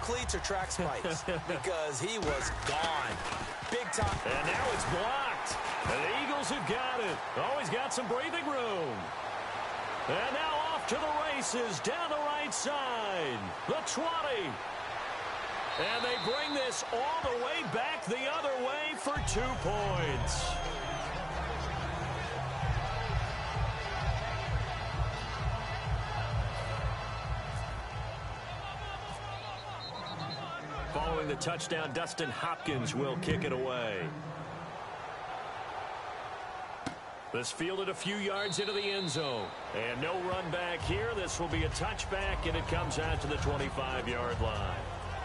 cleats or track spikes because he was gone. Big time. And now it's blocked. And the Eagles have got it. Always got some breathing room. And now off to the races down the right side. The 20. And they bring this all the way back the other way for 2 points. Following the touchdown, Dustin Hopkins will kick it away. This fielded a few yards into the end zone. And no run back here. This will be a touchback, and it comes out to the 25-yard line.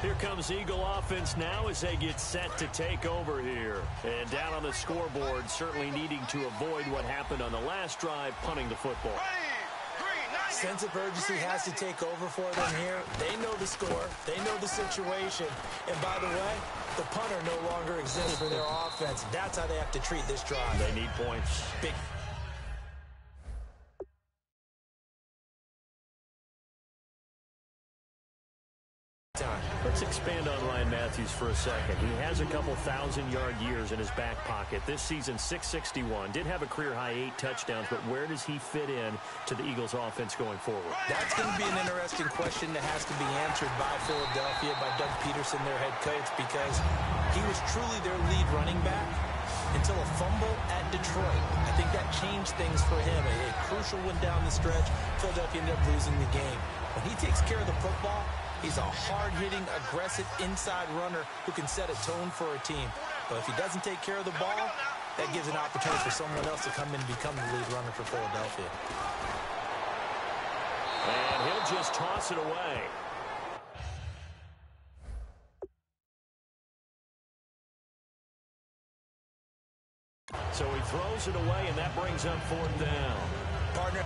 Here comes Eagle offense now as they get set to take over here. And down on the scoreboard, certainly needing to avoid what happened on the last drive, punting the football. Sense of urgency has to take over for them here. They know the score. They know the situation. And by the way, the punter no longer exists for their offense. That's how they have to treat this drive. They need points. Big. Let's expand on Ryan Matthews for a second. He has a couple 1,000-yard years in his back pocket. This season, 661. Did have a career-high 8 touchdowns, but where does he fit in to the Eagles' offense going forward? That's going to be an interesting question that has to be answered by Philadelphia, by Doug Peterson, their head coach, because he was truly their lead running back until a fumble at Detroit. I think that changed things for him. A crucial one down the stretch. Philadelphia ended up losing the game. When he takes care of the football, he's a hard-hitting, aggressive inside runner who can set a tone for a team. But if he doesn't take care of the ball, that gives an opportunity for someone else to come in and become the lead runner for Philadelphia. And he'll just toss it away. So he throws it away, and that brings up 4th down. Partner.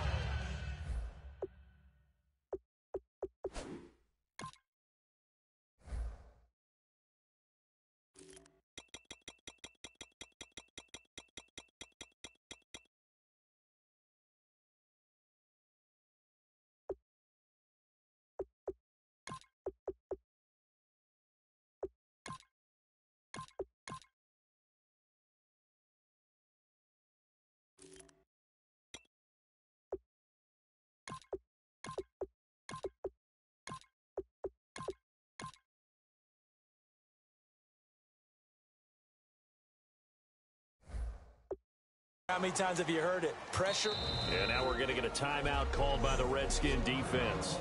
How many times have you heard it? Pressure. And now we're going to get a timeout called by the Redskin defense.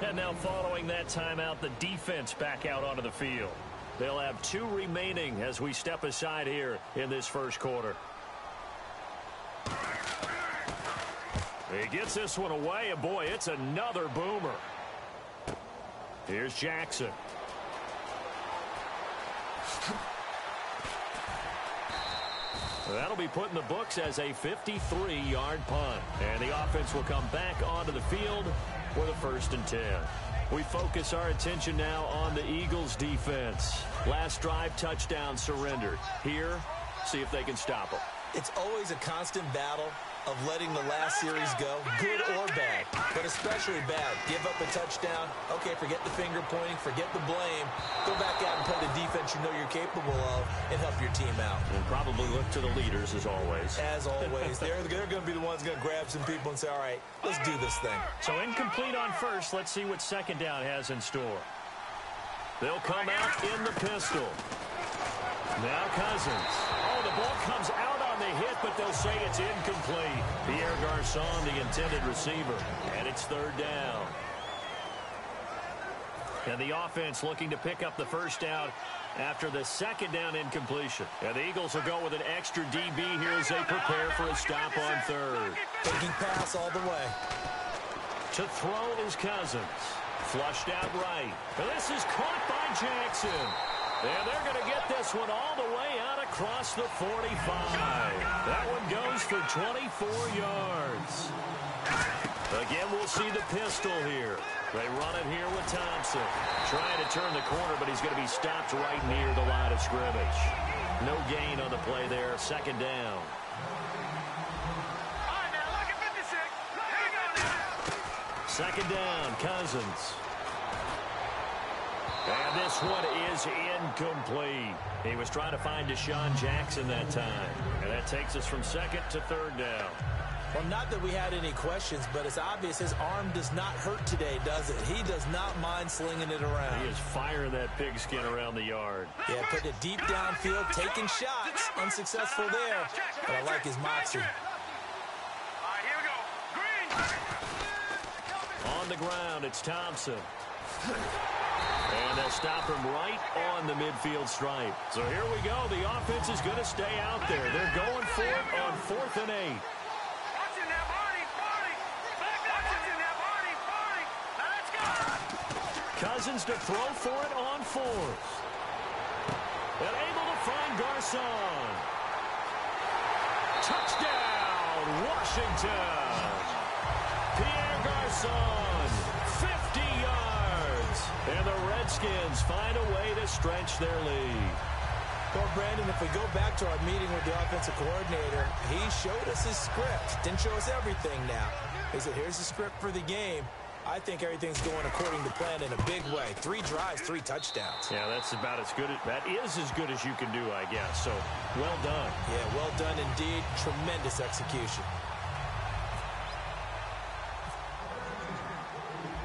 And now following that timeout, the defense back out onto the field. They'll have 2 remaining as we step aside here in this first quarter. He gets this one away, and boy, it's another boomer. Here's Jackson. That'll be put in the books as a 53-yard punt. And the offense will come back onto the field for the 1st and 10. We focus our attention now on the Eagles' defense. Last drive, touchdown surrendered. Here, see if they can stop them. It's always a constant battle of letting the last series go, good or bad, but especially bad. Give up a touchdown. Okay, forget the finger pointing, forget the blame. Go back out and play the defense you know you're capable of and help your team out. And probably look to the leaders as always. As always. They're going to be the ones going to grab some people and say, all right, let's do this thing. So incomplete on first. Let's see what 2nd down has in store. They'll come out in the pistol. Now Cousins. Oh, the ball comes out on the hit, but they'll say it's incomplete. Pierre Garçon, the intended receiver. And it's 3rd down. And the offense looking to pick up the first down after the 2nd down incompletion. And the Eagles will go with an extra DB here as they prepare for a stop on 3rd. Taking pass all the way. To throw is Cousins. Flushed out right. And this is caught by Jackson. And they're going to get this one all the way out across the 45. That one goes for 24 yards. Again, we'll see the pistol here. They run it here with Thompson. Trying to turn the corner, but he's going to be stopped right near the line of scrimmage. No gain on the play there. 2nd down. All right, now, look at 56. Here you go now. 2nd down, Cousins. And this one is incomplete. He was trying to find Deshaun Jackson that time. And that takes us from second to third down. Well, not that we had any questions, but it's obvious his arm does not hurt today, does it? He does not mind slinging it around. He is firing that pigskin around the yard. Yeah, putting it deep downfield, taking shots. Unsuccessful there, but I like his moxie. On the ground, it's Thompson. And they'll stop him right on the midfield stripe. So here we go. The offense is going to stay out there. They're going for it on 4th and 8. Cousins to throw for it on 4th. And able to find Garcon. Touchdown, Washington. Pierre Garcon, 50 yards. And the Redskins find a way to stretch their lead. Well, Brandon, if we go back to our meeting with the offensive coordinator, he showed us his script. Didn't show us everything now. He said, here's the script for the game. I think everything's going according to plan in a big way. 3 drives, 3 touchdowns. Yeah, that's about as good. That is as good as you can do, I guess. So, well done. Yeah, well done indeed. Tremendous execution.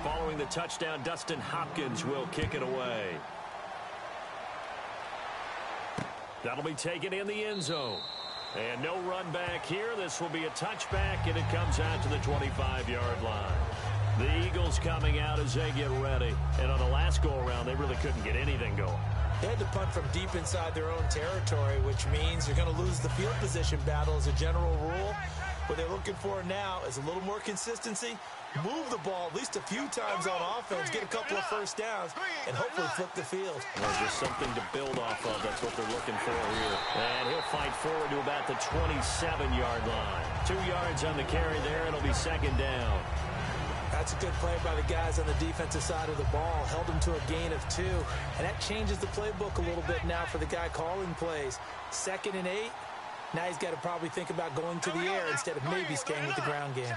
Following the touchdown, Dustin Hopkins will kick it away. That'll be taken in the end zone. And no run back here. This will be a touchback, and it comes out to the 25-yard line. The Eagles coming out as they get ready. And on the last go-around, they really couldn't get anything going. They had to punt from deep inside their own territory, which means you're going to lose the field position battle as a general rule. What they're looking for now is a little more consistency, move the ball at least a few times on offense, get a couple of first downs, and hopefully flip the field. Well, just something to build off of. That's what they're looking for here. And he'll fight forward to about the 27-yard line. 2 yards on the carry there. It'll be second down. That's a good play by the guys on the defensive side of the ball. Held them to a gain of 2. And that changes the playbook a little bit now for the guy calling plays. 2nd and 8. Now he's got to probably think about going to the air instead of maybe staying with the ground game.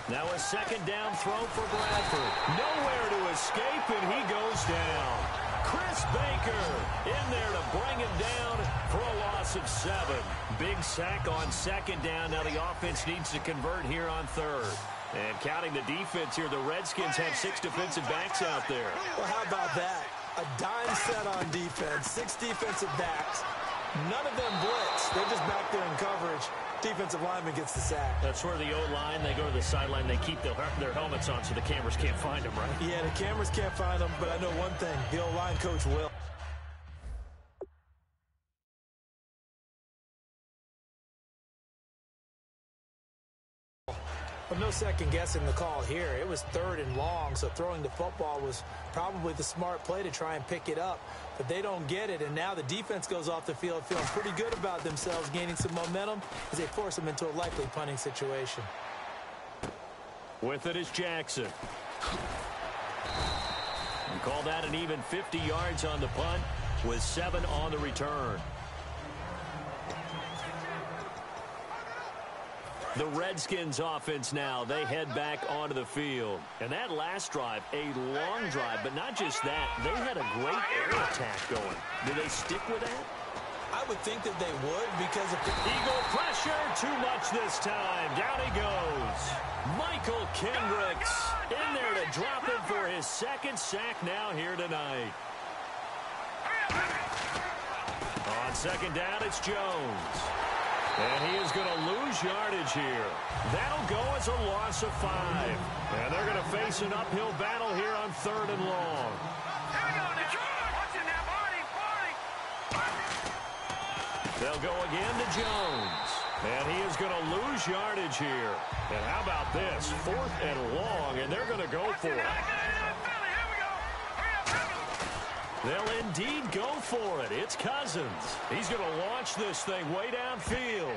Now a second down throw for Bradford. Nowhere to escape, and he goes down. Chris Baker in there to bring him down for a loss of 7. Big sack on second down. Now the offense needs to convert here on 3rd. And counting the defense here, the Redskins have 6 defensive backs out there. Well, how about that? A dime set on defense, 6 defensive backs. None of them blitz. They're just back there in coverage. Defensive lineman gets the sack. That's where the O-line, they go to the sideline, they keep their helmets on so the cameras can't find them, right? Yeah, the cameras can't find them, but I know one thing. The O-line coach will. Well, no second guessing the call here. It was 3rd and long, so throwing the football was probably the smart play to try and pick it up. But they don't get it, and now the defense goes off the field feeling pretty good about themselves, gaining some momentum as they force them into a likely punting situation. With it is Jackson. We call that an even 50 yards on the punt with 7 on the return. The Redskins offense now, they head back onto the field. And that last drive, a long drive, but not just that. They had a great air attack going. Do they stick with that? I would think that they would because of the Eagle pressure, too much this time. Down he goes. Michael Kendricks in there to drop him for his 2nd sack now here tonight. On second down, it's Jones. And he is going to lose yardage here. That'll go as a loss of 5. And they're going to face an uphill battle here on 3rd and long. They'll go again to Jones. And he is going to lose yardage here. And how about this? 4th and long, and they're going to go for it. They'll indeed go for it. It's Cousins. He's going to launch this thing way downfield.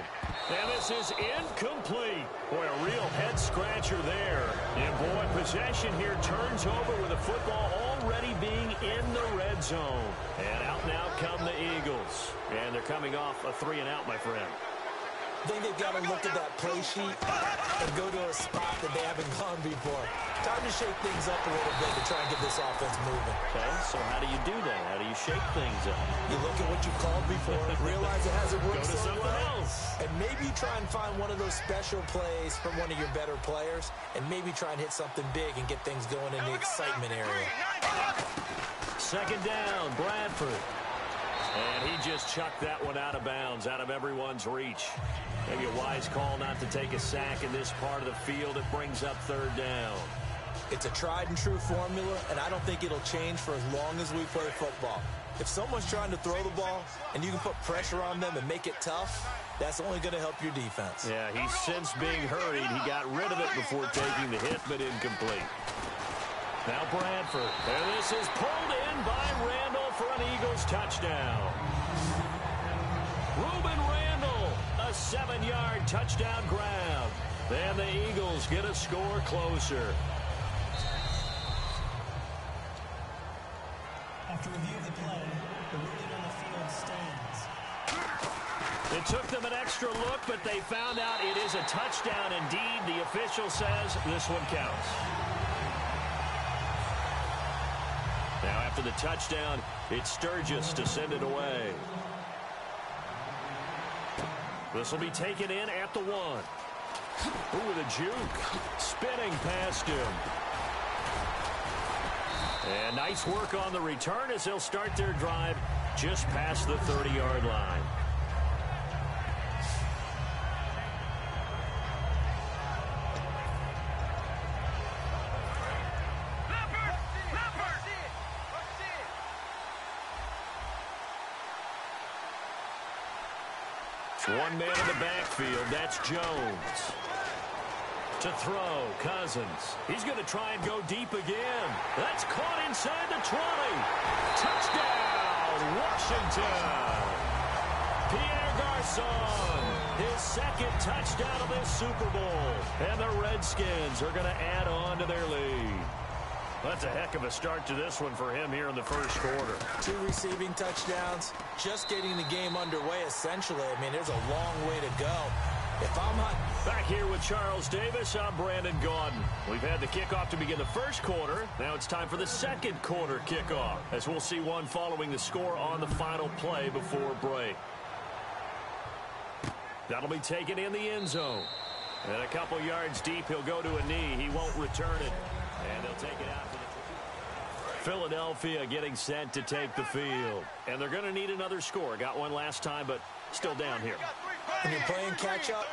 And this is incomplete. Boy, a real head-scratcher there. And, boy, possession here turns over with the football already being in the red zone. And out now come the Eagles. And they're coming off a 3-and-out, my friend. I think they've got to look at that play sheet and go to a spot that they haven't gone before. Time to shake things up a little bit to try and get this offense moving. Okay, so how do you do that? How do you shake things up? You look at what you called before, realize it hasn't worked Go to so something well, else. and maybe try and find one of those special plays from one of your better players, and maybe try and hit something big and get things going in the excitement area. Second down, Bradford. And he just chucked that one out of bounds, out of everyone's reach. Maybe a wise call not to take a sack in this part of the field. It brings up third down. It's a tried-and-true formula, and I don't think it'll change for as long as we play football. If someone's trying to throw the ball and you can put pressure on them and make it tough, that's only going to help your defense. Yeah, he's since being hurried. He got rid of it before taking the hit, but incomplete. Now Bradford. And this is pulled in by Randall for an Eagles touchdown. Reuben Randall, a 7-yard touchdown grab. And the Eagles get a score closer. After review of the play, the ruling on the field stands. It took them an extra look, but they found out it is a touchdown indeed. The official says this one counts. Now after the touchdown, it's Sturgis to send it away. This will be taken in at the 1. Ooh, with a juke. Spinning past him. And nice work on the return as they'll start their drive just past the 30-yard line. One man in the backfield, that's Jones. To throw, Cousins. He's going to try and go deep again. That's caught inside the 20. Touchdown, Washington. Pierre Garçon, his second touchdown of this Super Bowl. And the Redskins are going to add on to their lead. That's a heck of a start to this one for him here in the first quarter. 2 receiving touchdowns, just getting the game underway, essentially. I mean, there's a long way to go. If I'm not... Back here with Charles Davis, I'm Brandon Gaudin. We've had the kickoff to begin the first quarter. Now it's time for the second quarter kickoff, as we'll see one following the score on the final play before break. That'll be taken in the end zone. And a couple yards deep, he'll go to a knee. He won't return it. And they'll take it out to the... Philadelphia getting set to take the field. And they're going to need another score. Got one last time, but still down here. When you're playing catch-up,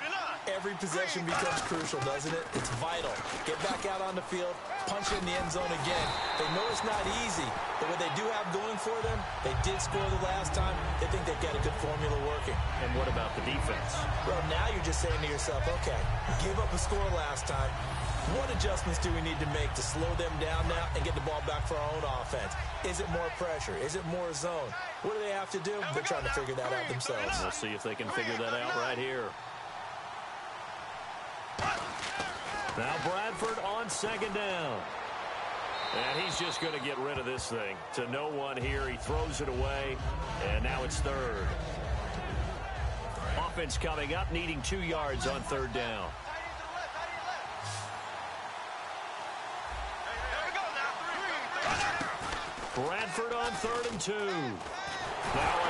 every possession becomes crucial, doesn't it? It's vital. Get back out on the field, punch it in the end zone again. They know it's not easy, but what they do have going for them, they did score the last time. They think they've got a good formula working. And what about the defense? Well, now you're just saying to yourself, okay, give up a score last time. What adjustments do we need to make to slow them down now and get the ball back for our own offense? Is it more pressure? Is it more zone? What do they have to do? They're trying to figure that out themselves. We'll see if they can figure that out right here. Now Bradford on second down. And he's just going to get rid of this thing. To no one here. He throws it away. And now it's third. Offense coming up, needing 2 yards on third down. Bradford on 3rd and 2. Now a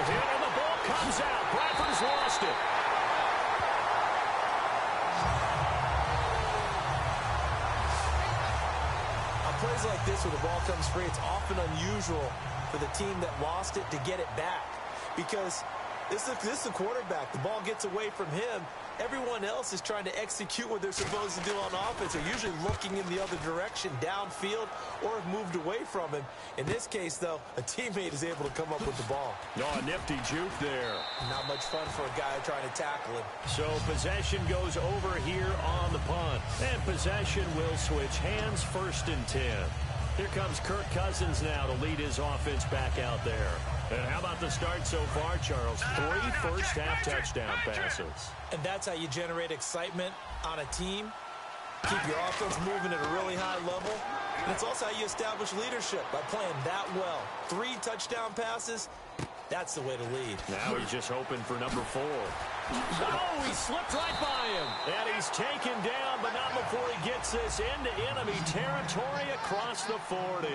hit and the ball comes out. Bradford's lost it. On plays like this where the ball comes free, it's often unusual for the team that lost it to get it back. Because this is the quarterback. The ball gets away from him. Everyone else is trying to execute what they're supposed to do on offense. They're usually looking in the other direction, downfield, or have moved away from him. In this case, though, a teammate is able to come up with the ball. Oh, a nifty juke there. Not much fun for a guy trying to tackle him. So possession goes over here on the punt. And possession will switch hands, 1st and 10. Here comes Kirk Cousins now to lead his offense back out there. And how about the start so far, Charles? 3 first-half touchdown passes. And that's how you generate excitement on a team. Keep your offense moving at a really high level. And it's also how you establish leadership by playing that well. 3 touchdown passes. That's the way to lead. Now he's just hoping for number 4. Oh, he slipped right by him. And he's taken down, but not before he gets this into enemy territory across the 40.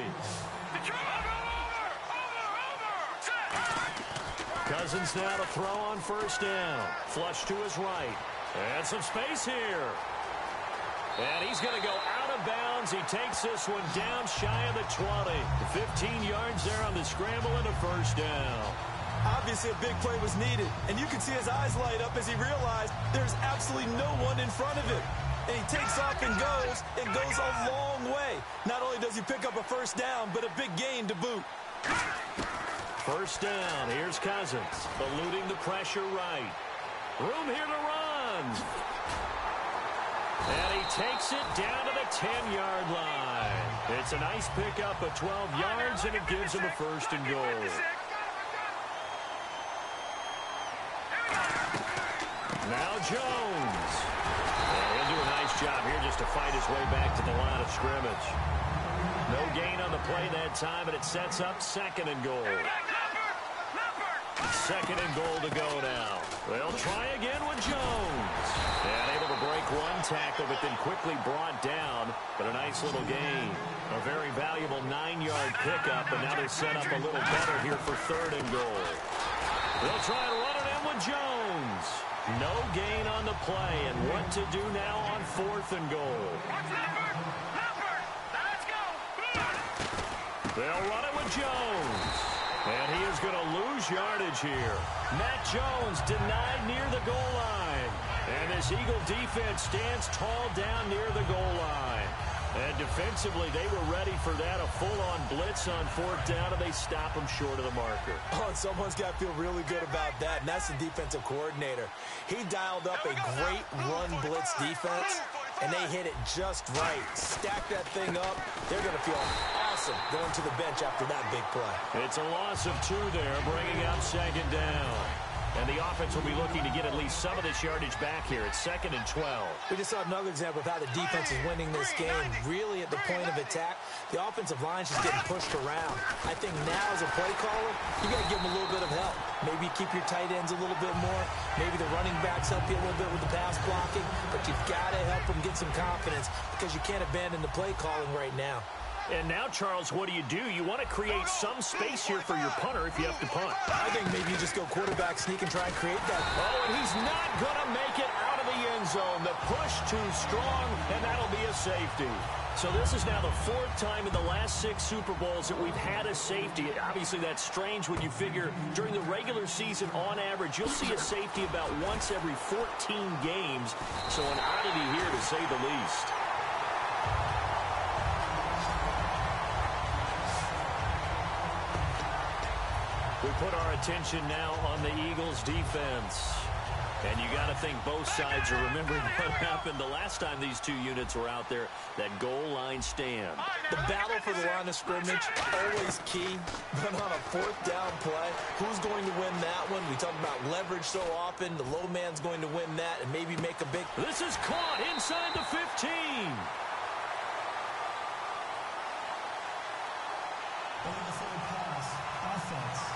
Cousins now to throw on first down. Flush to his right. And some space here. And he's going to go out of bounds. He takes this one down shy of the 20. 15 yards there on the scramble and a first down. Obviously, a big play was needed, and you can see his eyes light up as he realized there's absolutely no one in front of him. And he takes off and goes a long way. Not only does he pick up a first down, but a big gain to boot. First down. Here's Cousins, eluding the pressure right. Room here to run. And he takes it down to the 10-yard line. It's a nice pickup of 12 yards, and it gives him a first and goal. Now Jones. And he'll do a nice job here just to fight his way back to the line of scrimmage. No gain on the play that time, and it sets up second and goal. Second and goal to go now. They'll try again with Jones. And able to break one tackle, but then quickly brought down. But a nice little gain. A very valuable 9-yard pickup, and now they set up a little better here for third and goal. They'll try and run it in with Jones. No gain on the play, and what to do now on fourth and goal. They'll run it with Jones. And he is going to lose yardage here. Matt Jones denied near the goal line. And this Eagle defense stands tall down near the goal line. And defensively, they were ready for that, a full-on blitz on fourth down, and they stop him short of the marker. Oh, and someone's got to feel really good about that, and that's the defensive coordinator. He dialed up a great run blitz defense, and they hit it just right. Stack that thing up. They're going to feel awesome going to the bench after that big play. It's a loss of 2 there, bringing up second down. And the offense will be looking to get at least some of this yardage back here. It's second and 12. We just saw another example of how the defense is winning this game. Really at the point of attack, the offensive line's just getting pushed around. I think now as a play caller, you got to give them a little bit of help. Maybe keep your tight ends a little bit more. Maybe the running backs help you a little bit with the pass blocking. But you've got to help them get some confidence because you can't abandon the play calling right now. And now, Charles, what do? You want to create some space here for your punter if you have to punt. I think maybe you just go quarterback sneak and try and create that. Oh, and he's not going to make it out of the end zone. The push too strong, and that'll be a safety. So this is now the 4th time in the last 6 Super Bowls that we've had a safety. Obviously, that's strange when you figure during the regular season, on average, you'll see a safety about once every 14 games. So an oddity here, to say the least. We put our attention now on the Eagles' defense. And you got to think both sides are remembering what happened the last time these two units were out there, that goal line stand. The battle for the line of scrimmage, always key. But on a 4th down play, who's going to win that one? We talk about leverage so often. The low man's going to win that and maybe make a big... This is caught inside the 15. Over the forward pass, offense.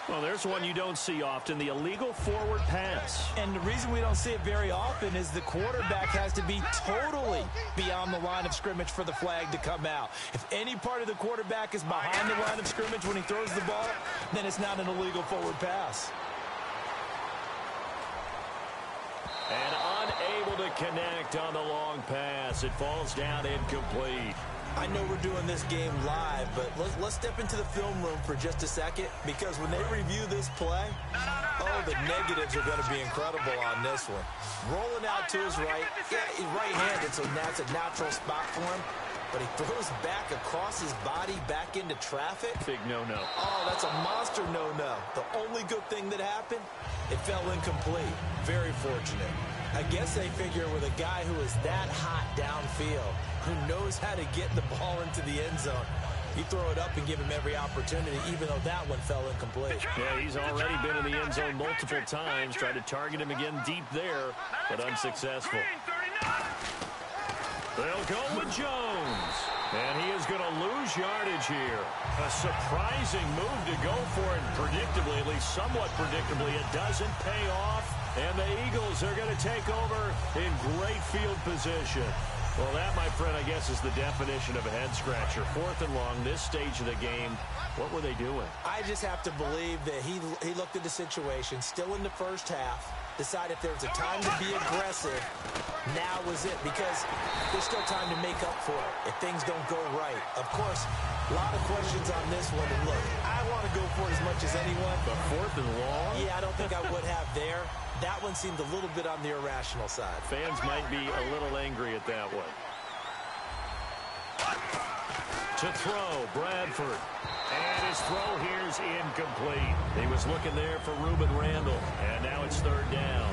Well, there's one you don't see often, the illegal forward pass. And the reason we don't see it very often is the quarterback has to be totally beyond the line of scrimmage for the flag to come out. If any part of the quarterback is behind the line of scrimmage when he throws the ball, then it's not an illegal forward pass. And unable to connect on the long pass. It falls down incomplete. I know we're doing this game live, but let's step into the film room for just a second, because when they review this play, oh, the negatives are going to be incredible on this one. Rolling out to his right. Yeah, he's right-handed, so that's a natural spot for him. But he throws back across his body back into traffic. Big no-no. Oh, that's a monster no-no. The only good thing that happened, it fell incomplete. Very fortunate. I guess they figure with a guy who is that hot downfield, who knows how to get the ball into the end zone, you throw it up and give him every opportunity, even though that one fell incomplete. Yeah, he's already been in the end zone multiple times. Tried to target him again deep there, but unsuccessful. They'll go with Jones. And he is going to lose yardage here. A surprising move to go for it. Predictably, at least somewhat predictably, it doesn't pay off. And the Eagles are going to take over in great field position. Well, that, my friend, I guess is the definition of a head-scratcher. 4th and long, this stage of the game. What were they doing? I just have to believe that he looked at the situation, still in the first half, decided if there was a time to be aggressive, now was it, because there's still time to make up for it if things don't go right. Of course, a lot of questions on this one, and look, I want to go for it as much as anyone. But 4th and long? Yeah, I don't think I would have there. That one seemed a little bit on the irrational side. Fans might be a little angry at that one. To throw, Bradford. And his throw here is incomplete. He was looking there for Reuben Randall. And now it's 3rd down.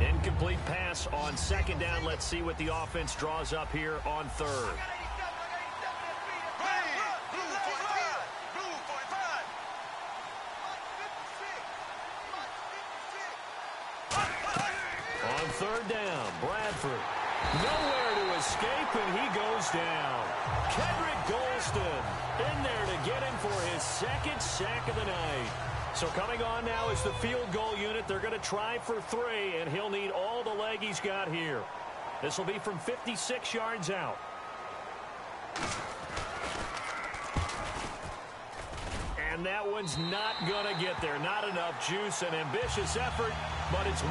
Incomplete pass on 2nd down. Let's see what the offense draws up here on 3rd. On 3rd down, Bradford. Nowhere to escape, and he goes down. Kendrick Golston in there to get him for his 2nd sack of the night. So coming on now is the field goal unit. They're going to try for 3, and he'll need all the leg he's got here. This will be from 56 yards out. And that one's not going to get there. Not enough juice, an ambitious effort, but it's...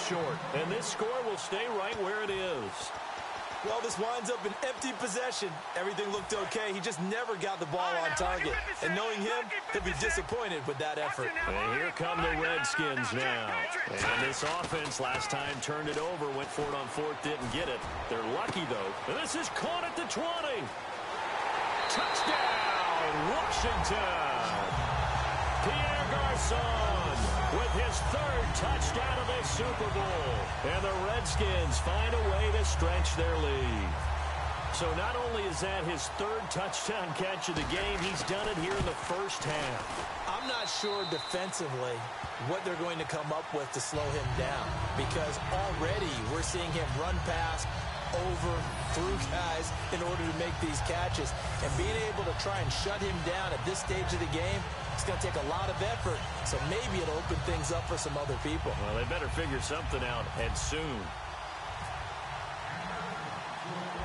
short, and this score will stay right where it is. Well, this winds up an empty possession. Everything looked okay. He just never got the ball on target. And knowing him, he'll be disappointed with that effort. And here come the Redskins now. And this offense last time turned it over, went for it on fourth, didn't get it. They're lucky, though. And this is caught at the 20. Touchdown, Washington. Pierre Garçon with his third touchdown of the Super Bowl. And the Redskins find a way to stretch their lead. So not only is that his third touchdown catch of the game, he's done it here in the first half. I'm not sure defensively what they're going to come up with to slow him down, because already we're seeing him run past, over, through guys in order to make these catches. And being able to try and shut him down at this stage of the game, it's going to take a lot of effort. So maybe it'll open things up for some other people. Well, they better figure something out, and soon.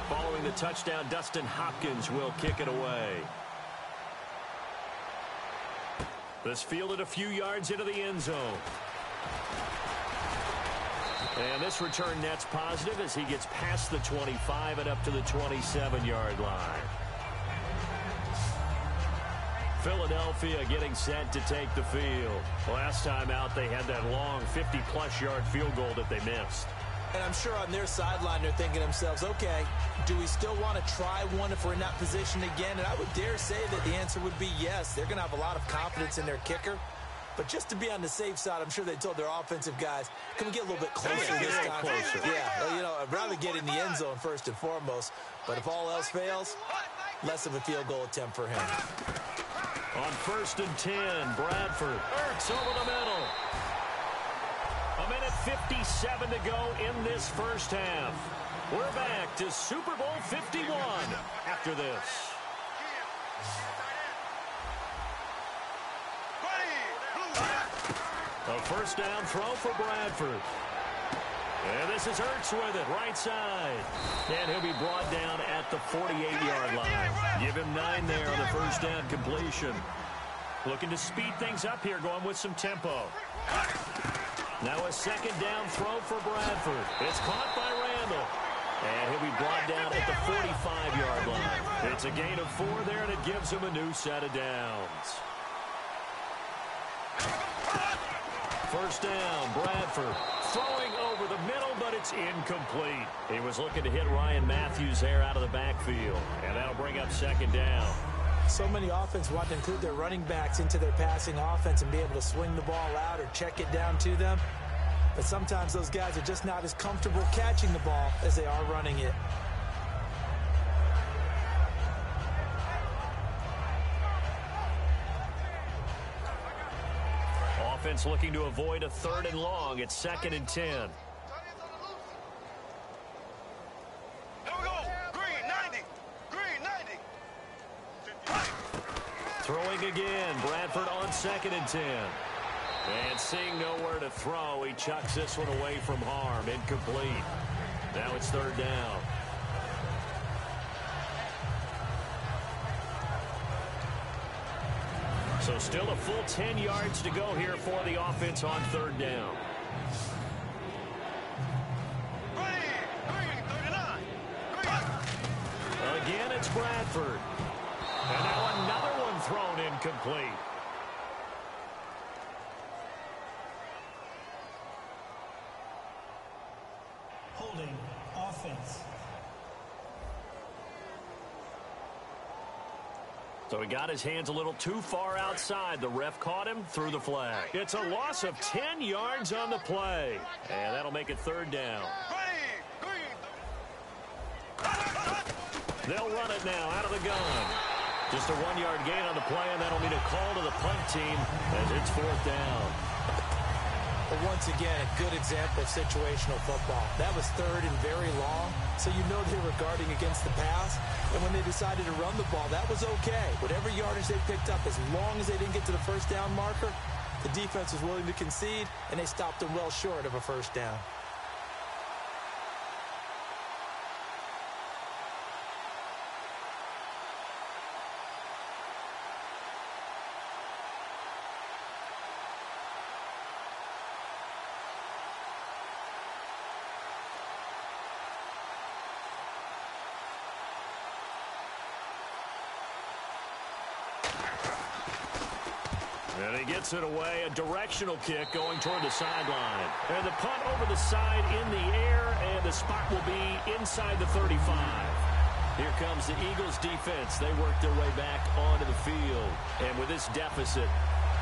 Following the touchdown, Dustin Hopkins will kick it away. This fielded a few yards into the end zone. And this return net's positive as he gets past the 25 and up to the 27-yard line. Philadelphia getting set to take the field. Last time out, they had that long 50-plus yard field goal that they missed. And I'm sure on their sideline they're thinking to themselves, okay, do we still want to try one if we're in that position again? And I would dare say that the answer would be yes. They're going to have a lot of confidence in their kicker. But just to be on the safe side, I'm sure they told their offensive guys, can we get a little bit closer this time? Closer. Yeah, you know, I'd rather get in the end zone first and foremost. But if all else fails, less of a field goal attempt for him. On 1st and 10, Bradford. Ertz over the middle. A minute 57 to go in this first half. We're back to Super Bowl 51 after this. A first down throw for Bradford. And this is Ertz with it, right side. And he'll be brought down at the 48-yard line. Give him 9 there on the first down completion. Looking to speed things up here, going with some tempo. Now a second down throw for Bradford. It's caught by Randall. And he'll be brought down at the 45-yard line. It's a gain of 4 there, and it gives him a new set of downs. First down, Bradford throwing over the middle, but it's incomplete. He was looking to hit Ryan Matthews there out of the backfield, and that'll bring up second down. So many offenses want to include their running backs into their passing offense and be able to swing the ball out or check it down to them. But sometimes those guys are just not as comfortable catching the ball as they are running it. Offense looking to avoid a 3rd and long. It's 2nd and 10. Here we go. Green 90. Green 90. Throwing again. Bradford on 2nd and 10. And seeing nowhere to throw, he chucks this one away from harm. Incomplete. Now it's 3rd down. So still a full 10 yards to go here for the offense on 3rd down. Green 39. Green. Again, it's Bradford. And now another one thrown incomplete. Holding offense. So he got his hands a little too far outside. The ref caught him, threw the flag. It's a loss of 10 yards on the play. And that'll make it 3rd down. They'll run it now out of the gun. Just a 1-yard gain on the play, and that'll mean a call to the punt team as it's 4th down. But once again, a good example of situational football. That was 3rd and very long, so you know they were guarding against the pass. And when they decided to run the ball, that was okay. Whatever yardage they picked up, as long as they didn't get to the first down marker, the defense was willing to concede, and they stopped them well short of a first down. And he gets it away, a directional kick going toward the sideline. And the punt over the side in the air, and the spot will be inside the 35. Here comes the Eagles defense. They work their way back onto the field. And with this deficit,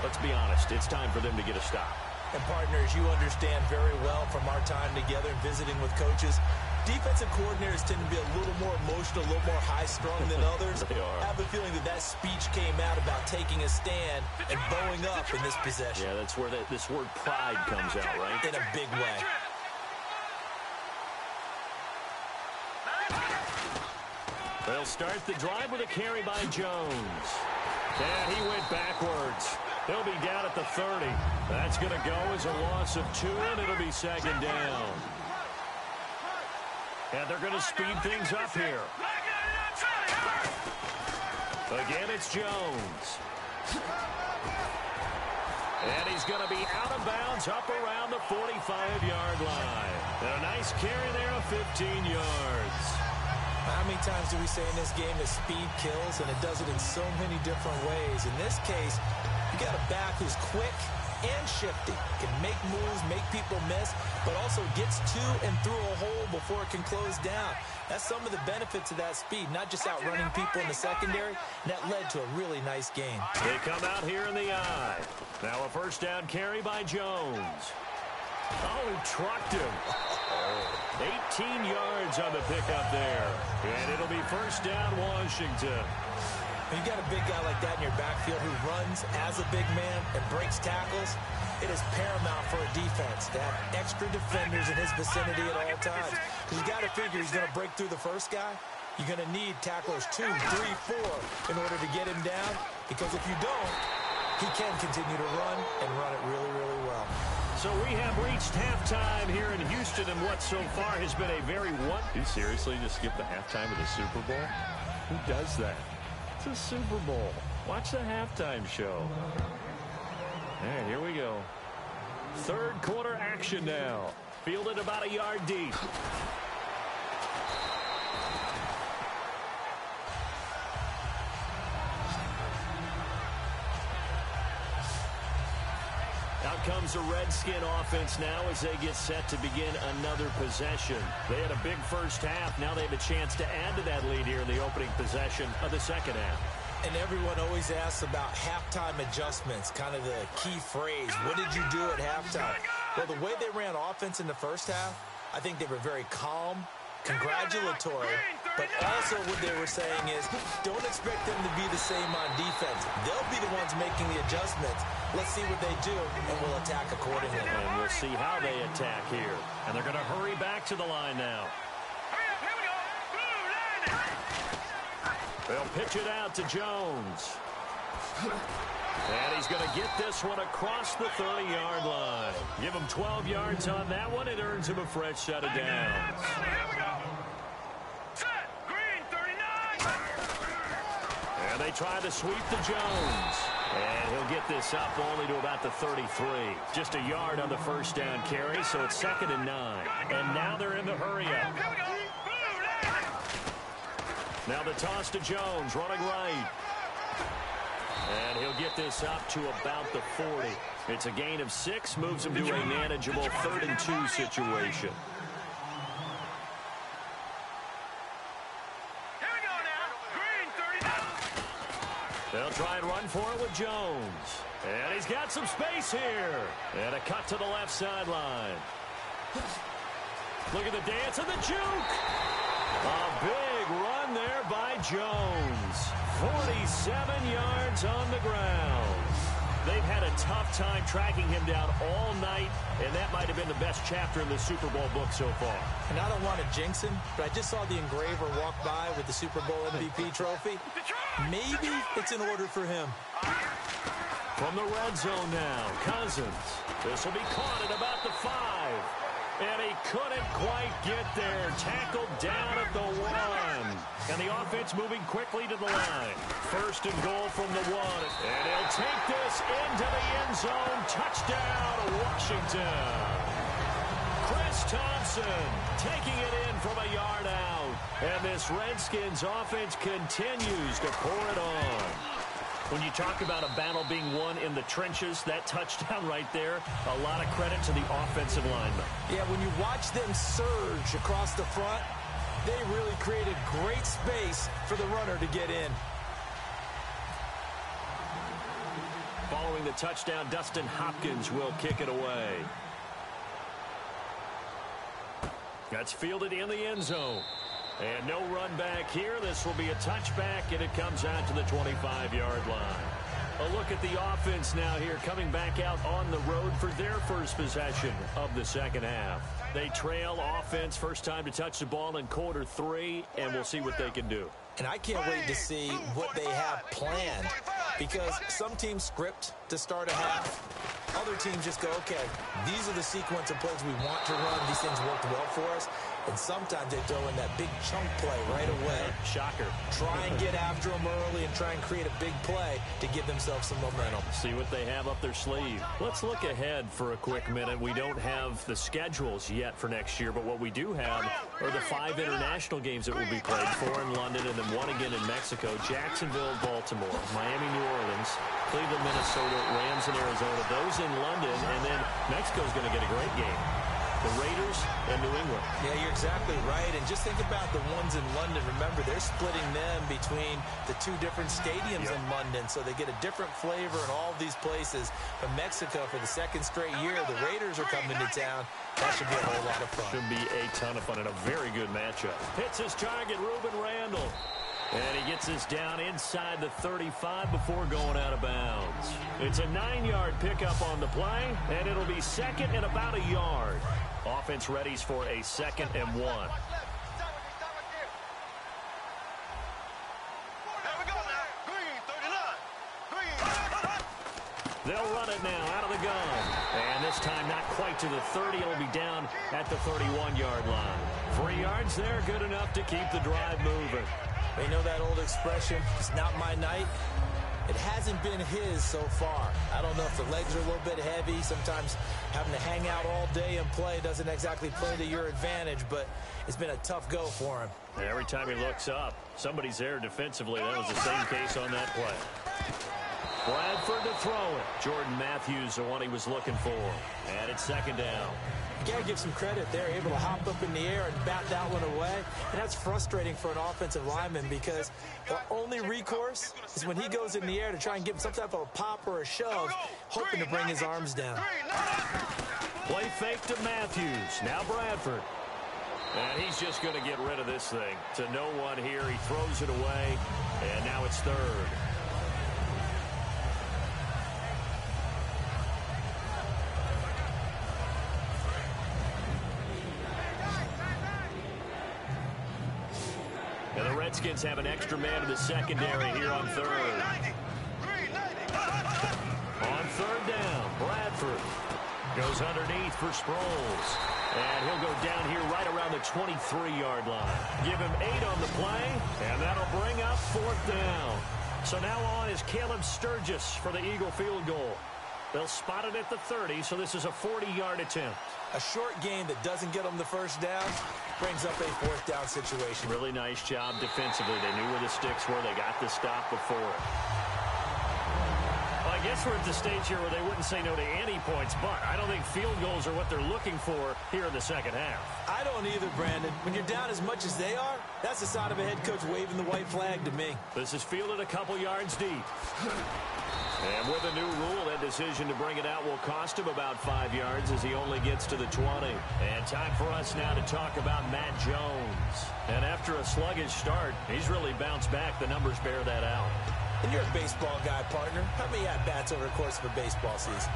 let's be honest, it's time for them to get a stop. And partners, you understand very well from our time together and visiting with coaches, defensive coordinators tend to be a little more emotional, a little more high-strung than others. They are. I have a feeling that speech came out about taking a stand and bowing up in this possession. Yeah, that's where this word pride comes out, right? In a big way. They'll start the drive with a carry by Jones. And he went backwards. He'll be down at the 30. That's going to go as a loss of 2, and it'll be second down. And they're going to speed things up here. Again, it's Jones. And he's going to be out of bounds up around the 45-yard line. And a nice carry there of 15 yards. How many times do we say in this game that speed kills, and it does it in so many different ways? In this case, you got a back who's quick and shifty, can make moves, make people miss, but also gets to and through a hole before it can close down. That's some of the benefits of that speed, not just outrunning people in the secondary, and that led to a really nice game. They come out here in the eye. Now a first down carry by Jones. Oh, he trucked him. 18 yards on the pickup there. And it'll be first down, Washington. When you got a big guy like that in your backfield who runs as a big man and breaks tackles, it is paramount for a defense to have extra defenders in his vicinity at all times. Because you got to figure he's going to break through the first guy. You're going to need tacklers 2, 3, 4 in order to get him down. Because if you don't, he can continue to run and run it really, really well. So we have reached halftime here in Houston in what so far has been a very You seriously just skip the halftime of the Super Bowl? Who does that? It's a Super Bowl. Watch the halftime show. All right, here we go. Third quarter action now. Fielded about a yard deep. Out comes the Redskin offense now as they get set to begin another possession. They had a big first half. Now they have a chance to add to that lead here in the opening possession of the second half. And everyone always asks about halftime adjustments, kind of the key phrase. What did you do at halftime? Well, the way they ran offense in the first half, I think they were very calm, congratulatory, but also what they were saying is don't expect them to be the same on defense. They'll be the ones making the adjustments. Let's see what they do, and we'll attack accordingly. And we'll see how they attack here. And they're going to hurry back to the line now. They'll pitch it out to Jones. And he's going to get this one across the 30-yard line. Give him 12 yards on that one. It earns him a fresh set of downs. And they try to sweep to Jones. And he'll get this up only to about the 33. Just a yard on the first down carry, so it's 2nd and 9. And now they're in the hurry-up. Now the toss to Jones, running right. And he'll get this up to about the 40. It's a gain of 6, moves him to a manageable 3rd and 2 situation. They'll try and run for it with Jones. And he's got some space here. And a cut to the left sideline. Look at the dance and the juke. A big run there by Jones. 47 yards on the ground. They've had a tough time tracking him down all night, and that might have been the best chapter in the Super Bowl book so far. And I don't want to jinx him, but I just saw the engraver walk by with the Super Bowl MVP trophy. Maybe it's in order for him. From the red zone now, Cousins. This will be caught at about the 5. And he couldn't quite get there. Tackled down at the 1. And the offense moving quickly to the line. 1st and goal from the 1. And he'll take this into the end zone. Touchdown, Washington. Chris Thompson taking it in from a yard out. And this Redskins offense continues to pour it on. When you talk about a battle being won in the trenches, that touchdown right there, a lot of credit to the offensive linemen. Yeah, when you watch them surge across the front, they really created great space for the runner to get in. Following the touchdown, Dustin Hopkins will kick it away. That's fielded in the end zone. And no run back here. This will be a touchback, and it comes out to the 25-yard line. A look at the offense now here, coming back out on the road for their first possession of the second half. They trail offense, first time to touch the ball in quarter 3, and we'll see what they can do. And I can't wait to see what they have planned, because some teams script to start a half. Other teams just go, okay, these are the sequence of plays we want to run. These things worked well for us. And sometimes they throw in that big chunk play right away. Shocker. Try and get after them early and try and create a big play to give themselves some momentum. See what they have up their sleeve. Let's look ahead for a quick minute. We don't have the schedules yet for next year, but what we do have are the 5 international games that will be played, 4 in London and then 1 again in Mexico. Jacksonville, Baltimore, Miami, New Orleans, Cleveland, Minnesota, Rams, and Arizona. Those in London, and then Mexico's going to get a great game. The Raiders and New England. Yeah, you're exactly right. And just think about the ones in London. Remember, they're splitting them between the 2 different stadiums in London, so they get a different flavor in all these places. But Mexico, for the 2nd straight year, the Raiders are coming to town. That should be a whole lot of fun. Should be a ton of fun and a very good matchup. Hits his target, Reuben Randall. And he gets us down inside the 35 before going out of bounds. It's a 9-yard pickup on the play, and it'll be 2nd and about a yard. Offense readies for a 2nd and 1. There we go now. Green, 39. Green. They'll run it now out of the gun. And this time not quite to the 30. It'll be down at the 31-yard line. 3 yards there, good enough to keep the drive moving. You know that old expression, it's not my night? It hasn't been his so far. I don't know if the legs are a little bit heavy. Sometimes having to hang out all day and play doesn't exactly play to your advantage, but it's been a tough go for him. Every time he looks up, somebody's there defensively. That was the same case on that play. Bradford to throw it. Jordan Matthews, the one he was looking for. And it's 2nd down. You got to give some credit. They're able to hop up in the air and bat that one away. And that's frustrating for an offensive lineman because the only recourse is when he goes in the air to try and give some type of a pop or a shove, hoping to bring his arms down. Play fake to Matthews. Now Bradford. And he's just going to get rid of this thing. To no one here. He throws it away. And now it's 3rd. And the Redskins have an extra man in the secondary here on 3rd. On 3rd down, Bradford goes underneath for Sproles. And he'll go down here right around the 23-yard line. Give him 8 on the play, and that'll bring up 4th down. So now on is Caleb Sturgis for the Eagle field goal. They'll spot it at the 30, so this is a 40-yard attempt. A short game that doesn't get them the first down brings up a 4th down situation. Really nice job defensively. They knew where the sticks were. They got the stop before it. Well, I guess we're at the stage here where they wouldn't say no to any points, but I don't think field goals are what they're looking for here in the second half. I don't either, Brandon. When you're down as much as they are, that's the sign of a head coach waving the white flag to me. This is fielded a couple yards deep. And with a new rule, that decision to bring it out will cost him about 5 yards as he only gets to the 20. And time for us now to talk about Matt Jones. And after a sluggish start, he's really bounced back. The numbers bear that out. And you're a baseball guy, partner. How many at-bats over the course of a baseball season?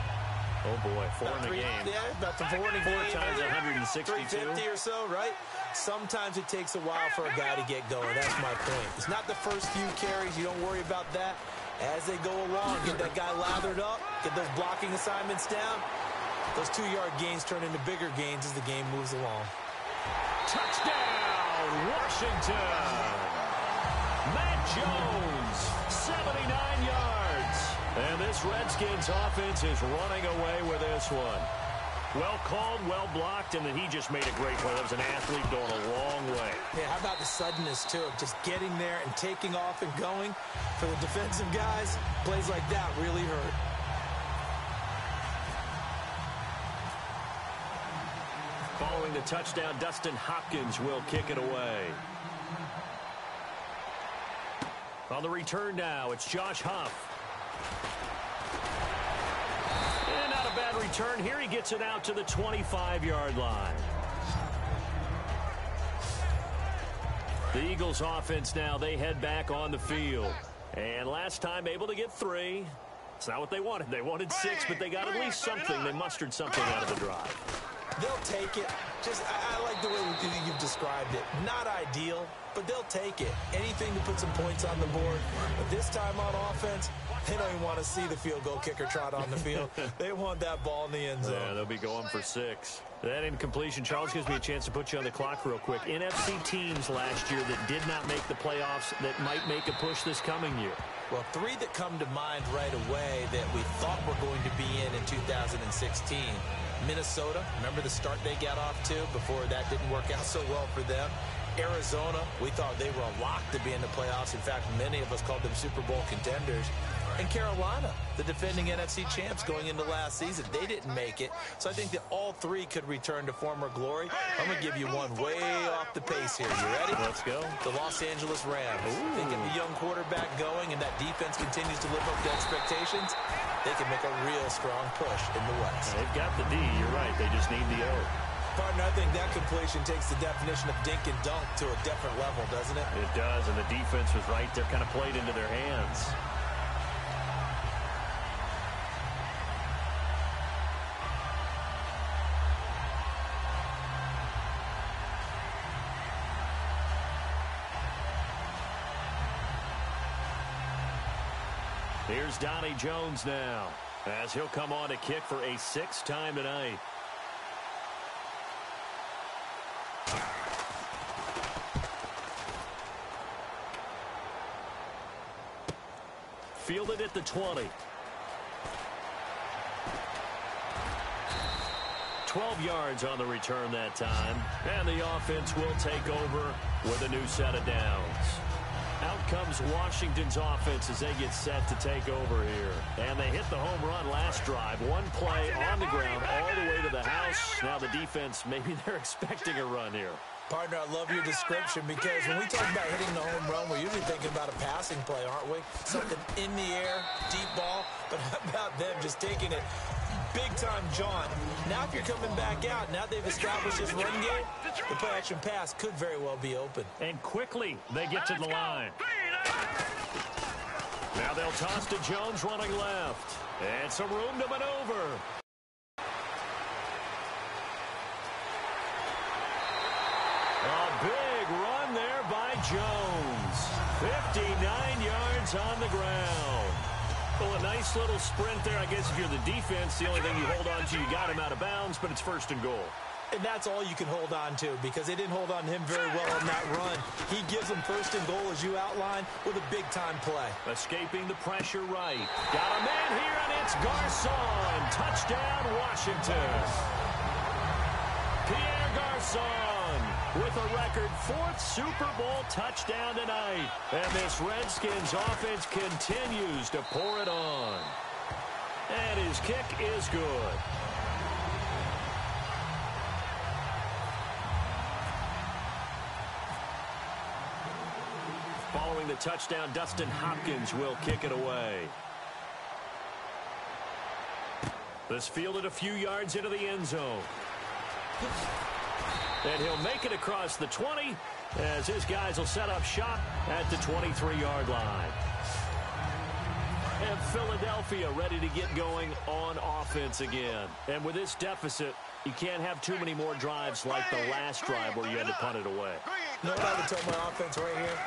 Oh, boy, 4 in a game. Yeah, about 4 in a game. 4 times 162. 350 or so, right? Sometimes it takes a while for a guy to get going. That's my point. It's not the first few carries. You don't worry about that. As they go along, get that guy lathered up, get those blocking assignments down. Those 2-yard gains turn into bigger gains as the game moves along. Touchdown, Washington! Matt Jones, 79 yards. And this Redskins offense is running away with this one. Well called, well blocked, and then he just made a great play. That was an athlete going a long way. Yeah, how about the suddenness, too, of just getting there and taking off and going? For the defensive guys, plays like that really hurt. Following the touchdown, Dustin Hopkins will kick it away. On the return now, it's Josh Huff. And not a bad return here. He gets it out to the 25-yard line. The Eagles offense now, they head back on the field. And last time able to get 3. It's not what they wanted. They wanted 6, but they got at least something. They mustered something out of the drive. They'll take it. I like the way you've described it. Not ideal, but they'll take it. Anything to put some points on the board. But this time on offense, they don't even want to see the field goal kicker trot on the field. They want that ball in the end zone. Yeah, they'll be going for 6. That incompletion, Charles, gives me a chance to put you on the clock real quick. NFC teams last year that did not make the playoffs that might make a push this coming year. Well, 3 that come to mind right away that we thought were going to be in 2016. Minnesota, remember the start they got off to before that didn't work out so well for them. Arizona, we thought they were a lock to be in the playoffs. In fact, many of us called them Super Bowl contenders. And Carolina, the defending NFC champs going into last season, they didn't make it. So I think that all 3 could return to former glory. I'm going to give you one way off the pace here. You ready? Let's go. The Los Angeles Rams. They get the young quarterback going, and that defense continues to live up to expectations. They can make a real strong push in the West. They've got the D. You're right. They just need the O. Partner, I think that completion takes the definition of dink and dunk to a different level, doesn't it? It does, and the defense was right there, kind of played into their hands. Here's Donnie Jones now, as he'll come on to kick for a 6th time tonight. Fielded at the 20. 12 yards on the return that time. And the offense will take over with a new set of downs. Out comes Washington's offense as they get set to take over here. And they hit the home run last drive. One play on the ground all the way to the house. Now the defense, maybe they're expecting a run here. Partner, I love your description because when we talk about hitting the home run, we're usually thinking about a passing play, aren't we? Something in the air, deep ball. But how about them just taking it big-time John? Now if you're coming back out, now they've established this run game, the play-action pass could very well be open. And quickly they get to the line. Now they'll toss to Jones running left. And some room to maneuver. A big run there by Jones. 59 yards on the ground. Well, a nice little sprint there. I guess if you're the defense, the only thing you hold on to, you got him out of bounds, but it's 1st and goal. And that's all you can hold on to because they didn't hold on to him very well on that run. He gives them 1st and goal, as you outlined, with a big-time play. Escaping the pressure right. Got a man here, and it's Garcon. Touchdown, Washington. Pierre Garcon with a record 4th Super Bowl touchdown tonight. And this Redskins offense continues to pour it on. And his kick is good. Following the touchdown, Dustin Hopkins will kick it away. This fielded a few yards into the end zone. And he'll make it across the 20 as his guys will set up shop at the 23-yard line. And Philadelphia ready to get going on offense again. And with this deficit, you can't have too many more drives like the last drive where you had to punt it away. You know what I would tell my offense right here?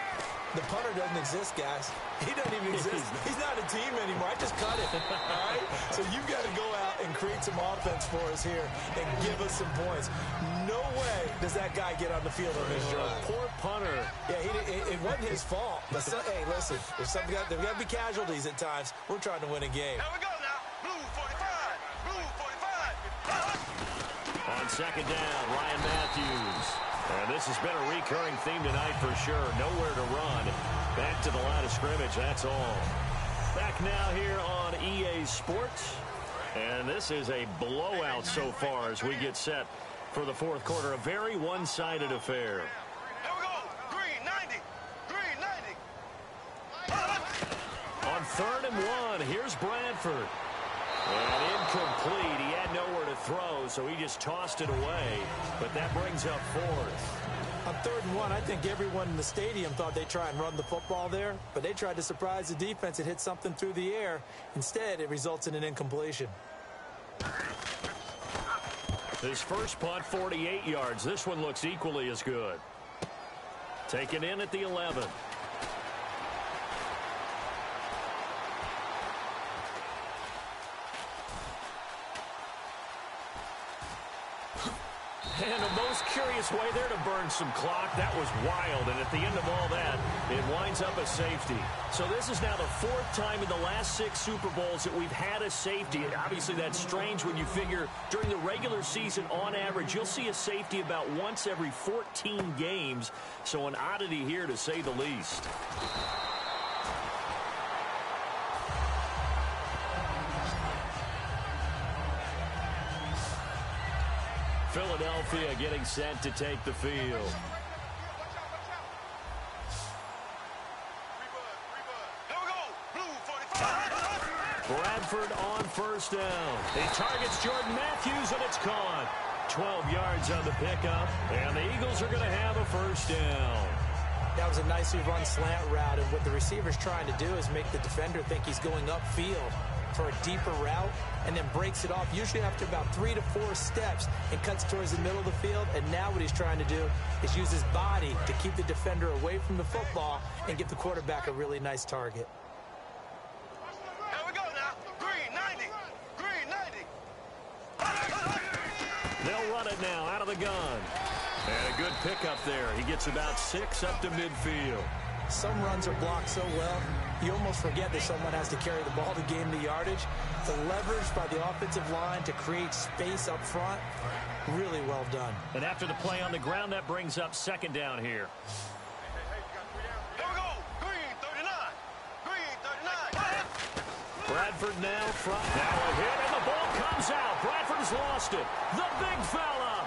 The punter doesn't exist, guys. He doesn't even exist. He's not a team anymore. I just cut it, all right? So you've got to go out and create some offense for us here and give us some points. No way does that guy get on the field on this drive. Poor punter. Yeah, it wasn't his fault. But hey, listen, there's got to be casualties at times. We're trying to win a game. Here we go now. Blue 45. Blue 45. on second down, Ryan Matthews. And this has been a recurring theme tonight for sure. Nowhere to run. Back to the line of scrimmage, that's all. Back now here on EA Sports. And this is a blowout so far as we get set for the fourth quarter. A very one-sided affair. Here we go. Green 90. Green 90. On 3rd and 1, here's Bradford. And incomplete. He had nowhere to throw, so he just tossed it away. But that brings up 4th. On 3rd and 1, I think everyone in the stadium thought they'd try and run the football there, but they tried to surprise the defense and hit something through the air. Instead, it results in an incompletion. His first punt, 48 yards. This one looks equally as good. Taken in at the 11. And a most curious way there to burn some clock. That was wild. And at the end of all that, it winds up a safety. So this is now the 4th time in the last 6 Super Bowls that we've had a safety. And obviously, that's strange when you figure during the regular season, on average, you'll see a safety about once every 14 games. So an oddity here, to say the least. Philadelphia getting set to take the field. Bradford on first down. He targets Jordan Matthews, and it's caught. 12 yards on the pickup, and the Eagles are going to have a first down. That was a nicely run slant route, and what the receiver's trying to do is make the defender think he's going upfield for a deeper route, and then breaks it off, usually after about 3 to 4 steps, and cuts towards the middle of the field. And now what he's trying to do is use his body to keep the defender away from the football and give the quarterback a really nice target. Here we go now. Green 90. Green 90. They'll run it now out of the gun. And a good pickup there. He gets about 6 up to midfield. Some runs are blocked so well, you almost forget that someone has to carry the ball to gain the yardage. The leverage by the offensive line to create space up front, really well done. And after the play on the ground, that brings up second down here. Here we go. Green 39. Green 39. Bradford now front. Now a hit, and the ball comes out. Bradford has lost it. The big fella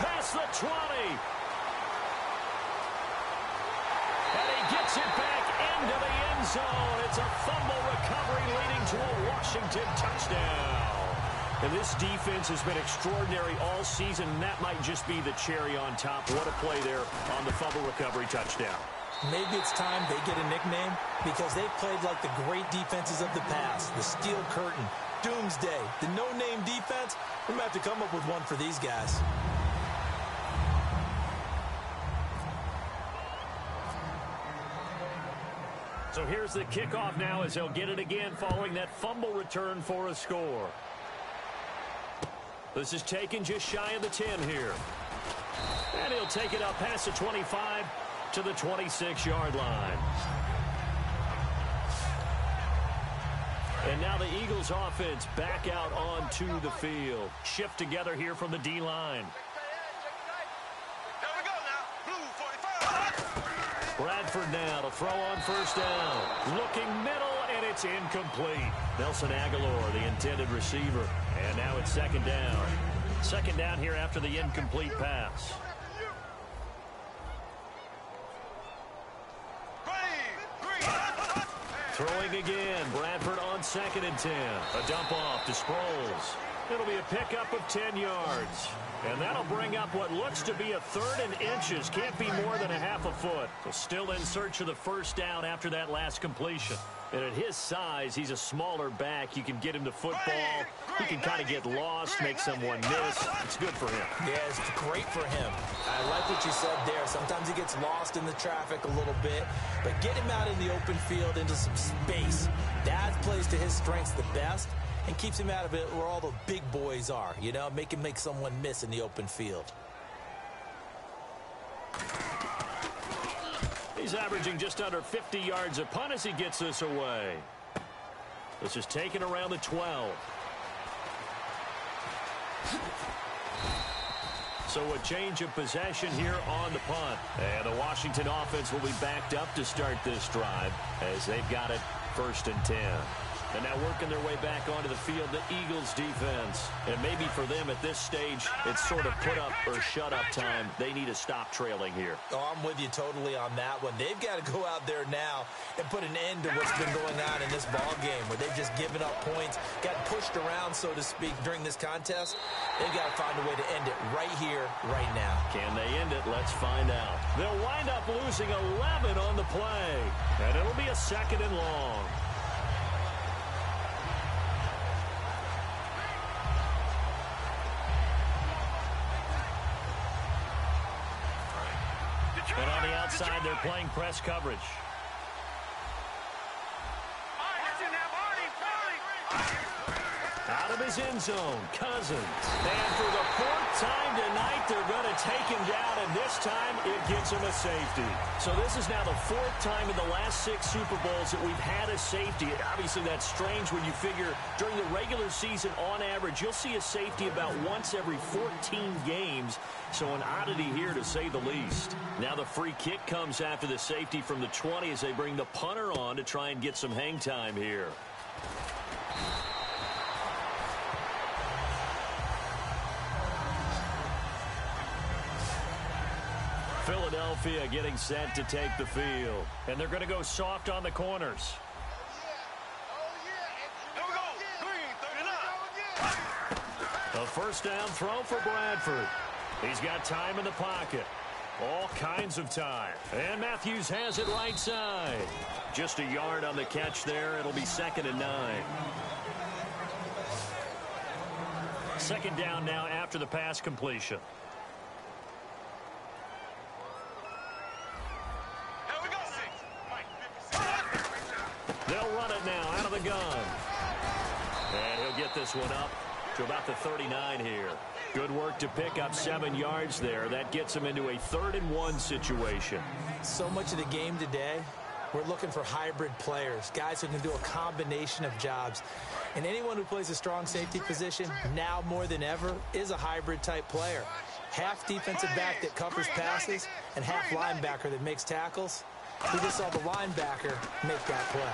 past the 20. And he gets it back into the end zone. It's a fumble recovery leading to a Washington touchdown. And this defense has been extraordinary all season, and that might just be the cherry on top. What a play there on the fumble recovery touchdown. Maybe it's time they get a nickname, because they played like the great defenses of the past. The Steel Curtain, Doomsday, the no-name defense. We're going to have to come up with one for these guys. So here's the kickoff now as they'll get it again following that fumble return for a score. This is taken just shy of the 10 here. And he'll take it up past the 25 to the 26-yard line. And now the Eagles offense back out onto the field. Shift together here from the D-line. Here we go now. Blue 45. Bradford now to throw on first down. Looking middle, and it's incomplete. Nelson Aguilar, the intended receiver. And now it's second down. Second down here after the incomplete pass. Throwing again. Bradford on second and 10. A dump off to Sproles. It'll be a pickup of 10 yards. And that'll bring up what looks to be a 3rd and inches. Can't be more than a half a foot. So still in search of the first down after that last completion. And at his size, he's a smaller back. You can get him the football. He can kind of get lost, make someone miss. It's good for him. Yeah, it's great for him. I like what you said there. Sometimes he gets lost in the traffic a little bit. But get him out in the open field into some space. That plays to his strengths the best and keeps him out of it where all the big boys are. You know, make him make someone miss in the open field. He's averaging just under 50 yards a punt as he gets this away. This is taken around the 12. So a change of possession here on the punt. And the Washington offense will be backed up to start this drive as they've got it 1st and 10. And now working their way back onto the field, the Eagles defense. And maybe for them at this stage, it's sort of put up or shut up time. They need to stop trailing here. Oh, I'm with you totally on that one. They've got to go out there now and put an end to what's been going on in this ball game where they've just given up points, got pushed around, so to speak, during this contest. They've got to find a way to end it right here, right now. Can they end it? Let's find out. They'll wind up losing 11 on the play. And it'll be a 2nd and long. And on the outside, they're playing press coverage. Out of his end zone, Cousins. And for the 4th time tonight, they're going to take him down, and this time it gets him a safety. So this is now the 4th time in the last 6 Super Bowls that we've had a safety. Obviously, that's strange when you figure during the regular season, on average, you'll see a safety about once every 14 games. So an oddity here, to say the least. Now the free kick comes after the safety from the 20 as they bring the punter on to try and get some hang time here. Philadelphia getting set to take the field. And they're going to go soft on the corners. Here we go. Green, 39. A 1st down throw for Bradford. He's got time in the pocket. All kinds of time. And Matthews has it right side. Just a yard on the catch there. It'll be 2nd and 9. 2nd down now after the pass completion. They'll run it now out of the gun. And he'll get this one up to about the 39 here. Good work to pick up 7 yards there. That gets him into a 3rd and 1 situation. So much of the game today, we're looking for hybrid players, guys who can do a combination of jobs. And anyone who plays a strong safety position, now more than ever, is a hybrid type player. Half defensive back that covers passes and half linebacker that makes tackles. We just saw the linebacker make that play.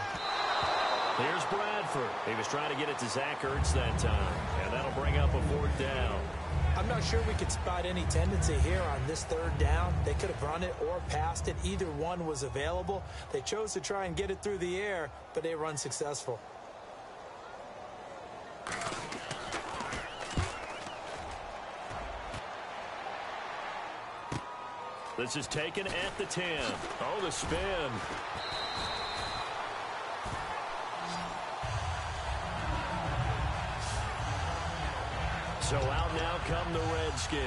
Here's Bradford. He was trying to get it to Zach Ertz that time. And that'll bring up a 4th down. I'm not sure we could spot any tendency here on this 3rd down. They could have run it or passed it. Either one was available. They chose to try and get it through the air, but they run successful. This is taken at the 10. Oh, the spin. So out now come the Redskins.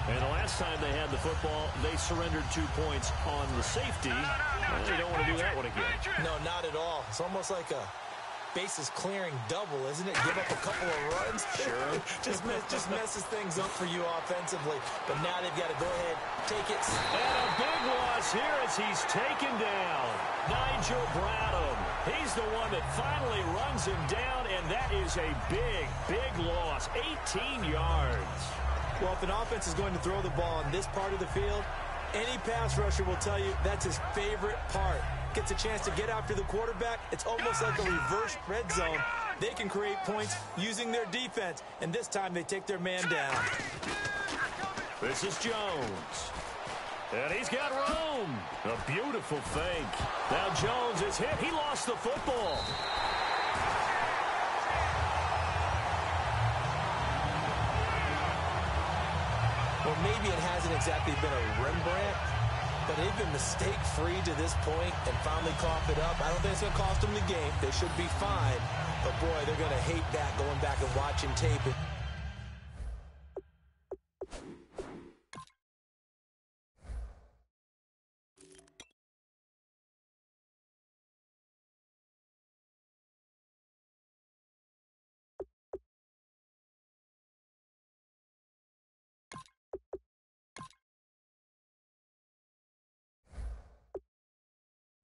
And the last time they had the football, they surrendered 2 points on the safety. And they don't want to do that one again. No, not at all. It's almost like a bases clearing double, isn't it? Give up a couple of runs. Sure. just messes things up for you offensively. But now they've got to go ahead, take it. And a big loss here as he's taken down. Nigel Bradham. He's the one that finally runs him down, and that is a big, big loss. 18 yards. Well, if an offense is going to throw the ball in this part of the field, any pass rusher will tell you that's his favorite part. Gets a chance to get after the quarterback. It's almost like a reverse red zone. They can create points using their defense, and this time they take their man down. This is Jones. And he's got room. A beautiful fake. Now Jones is hit. He lost the football. Well, maybe it hasn't exactly been a Rembrandt, but they've been mistake-free to this point and finally cough it up. I don't think it's going to cost them the game. They should be fine. But, boy, they're going to hate that going back and watching tape.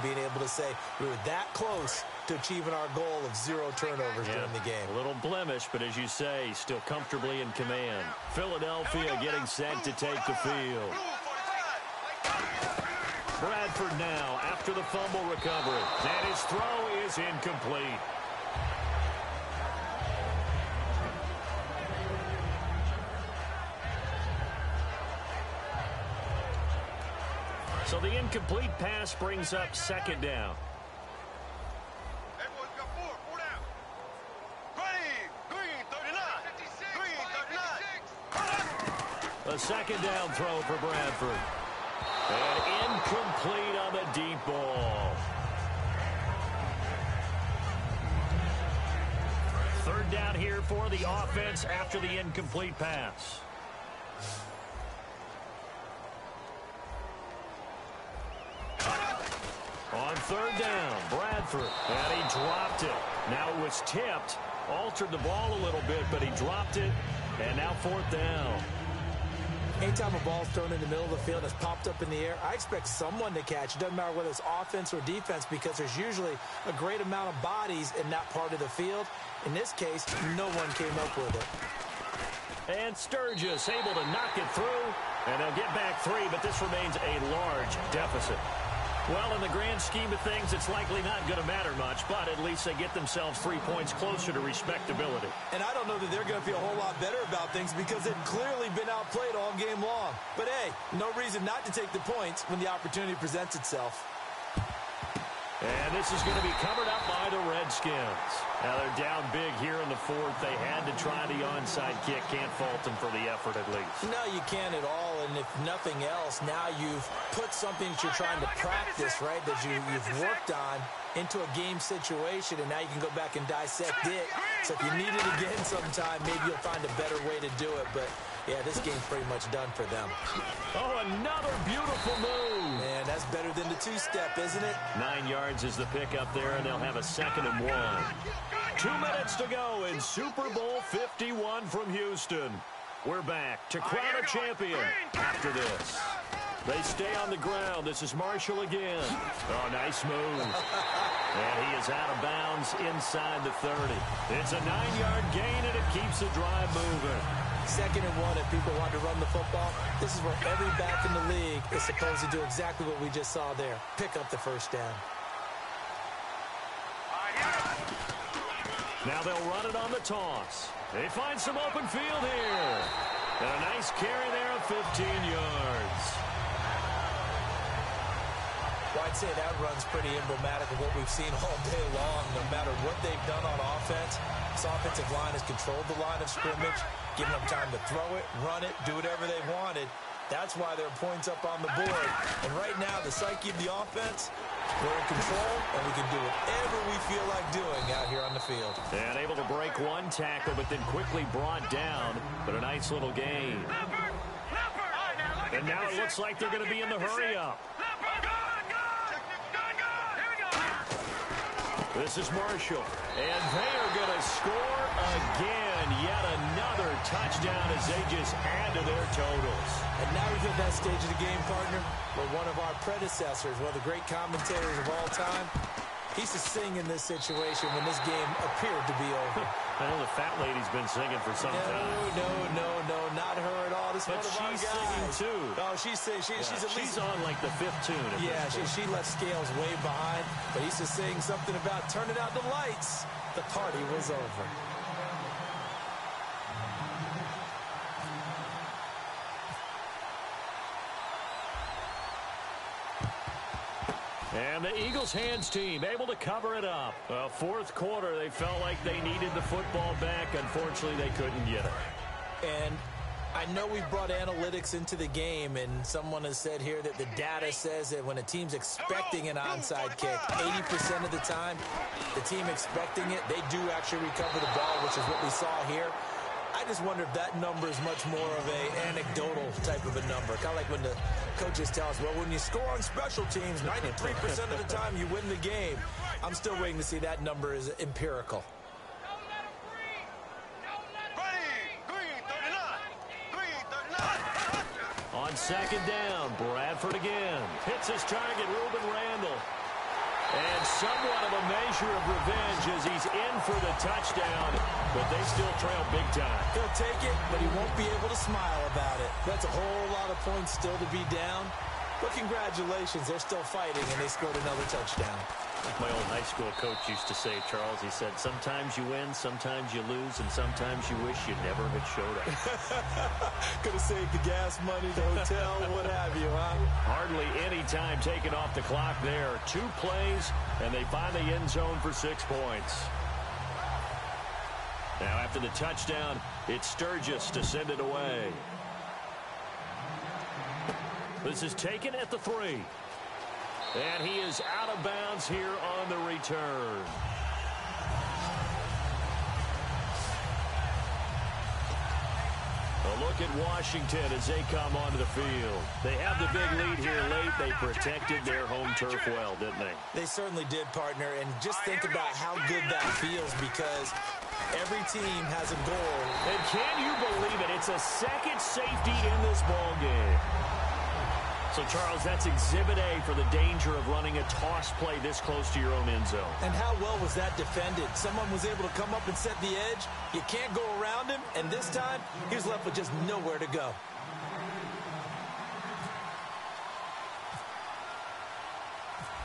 Being able able to say we were that close to achieving our goal of 0 turnovers during the game. A little blemish, but as you say, still comfortably in command. Philadelphia getting set to take the field. Bradford now after the fumble recovery. And his throw is incomplete. So the incomplete pass brings up 2nd down. Everyone's got 4 down. Green 39. Green 39. A 2nd down throw for Bradford. And incomplete on the deep ball. 3rd down here for the offense after the incomplete pass. On 3rd down, Bradford, and he dropped it. Now it was tipped, altered the ball a little bit, but he dropped it, and now 4th down. Anytime a ball's thrown in the middle of the field and it's popped up in the air, I expect someone to catch. It doesn't matter whether it's offense or defense because there's usually a great amount of bodies in that part of the field. In this case, no one came up with it. And Sturgis able to knock it through, and they'll get back 3, but this remains a large deficit. Well, in the grand scheme of things, it's likely not going to matter much, but at least they get themselves 3 points closer to respectability. And I don't know that they're going to feel a whole lot better about things because they've clearly been outplayed all game long. But, hey, no reason not to take the points when the opportunity presents itself. And this is going to be covered up by the Redskins. Now they're down big here in the 4th. They had to try the onside kick. Can't fault them for the effort at least. No, you can't at all. And if nothing else, now you've put something that you're trying to practice, right, that you've worked on into a game situation, and now you can go back and dissect it. So if you need it again sometime, maybe you'll find a better way to do it. But, yeah, this game's pretty much done for them. Oh, another beautiful move. Man, that's better than the 2-step, isn't it? 9 yards is the pickup there, and they'll have a 2nd and 1. 2 minutes to go in Super Bowl 51 from Houston. We're back to crown a champion after this. They stay on the ground. This is Marshall again. Oh, nice move. And he is out of bounds inside the 30. It's a 9-yard gain, and it keeps the drive moving. 2nd and 1, if people want to run the football, this is where every back in the league is supposed to do exactly what we just saw there. Pick up the 1st down. Now they'll run it on the toss. They find some open field here. And a nice carry there of 15 yards. Well, I'd say that run's pretty emblematic of what we've seen all day long. No matter what they've done on offense, this offensive line has controlled the line of scrimmage, given them time to throw it, run it, do whatever they wanted. That's why there are points up on the board. And right now, the psyche of the offense, we're in control, and we can do whatever we feel like doing out here on the field. And able to break 1 tackle, but then quickly brought down. But a nice little gain. And now it looks like they're going to be in the hurry-up. This is Marshall. And they are going to score again. Yet another touchdown as they just add to their totals. And now we've hit that stage of the game, partner, where one of our predecessors, one of the great commentators of all time, he used to sing in this situation when this game appeared to be over. I know the fat lady's been singing for some time. No, not her at all. This But is one of our she's guys. singing too. Oh, she's singing. She's at least She's on like the 5th tune. Yeah, she left Scales way behind, but he used to sing something about turning out the lights. The party was over. And the Eagles hands team able to cover it up. 4th quarter, they felt like they needed the football back. Unfortunately, they couldn't get it. And I know we brought analytics into the game, and someone has said here that the data says that when a team's expecting an onside kick, 80% of the time, the team expecting it, they do actually recover the ball, which is what we saw here. I just wonder if that number is much more of a anecdotal type of a number. Kind of like when the coaches tell us, well, when you score on special teams, 93% of the time you win the game. I'm still waiting to see that number is empirical. On 2nd down, Bradford again. Hits his target, Reuben Randall. somewhat of a measure of revenge as he's in for the touchdown, but they still trail big time. He'll take it, but he won't be able to smile about it. That's a whole lot of points still to be down. But congratulations, they're still fighting, and they scored another touchdown. Like my old high school coach used to say, Charles, he said, sometimes you win, sometimes you lose, and sometimes you wish you never had showed up. Could have saved the gas money, the hotel, what have you, huh? Hardly any time taken off the clock there. 2 plays, and they find the end zone for 6 points. Now, after the touchdown, it's Sturgis to send it away. This is taken at the 3. And he is out of bounds here on the return. A look at Washington as they come onto the field. They have the big lead here late. They protected their home turf well, didn't they? They certainly did, partner. And just think about how good that feels, because every team has a goal. And can you believe it? It's a second safety in this ball game. So, Charles, that's Exhibit A for the danger of running a toss play this close to your own end zone. And how well was that defended? Someone was able to come up and set the edge. You can't go around him, and this time, he was left with just nowhere to go.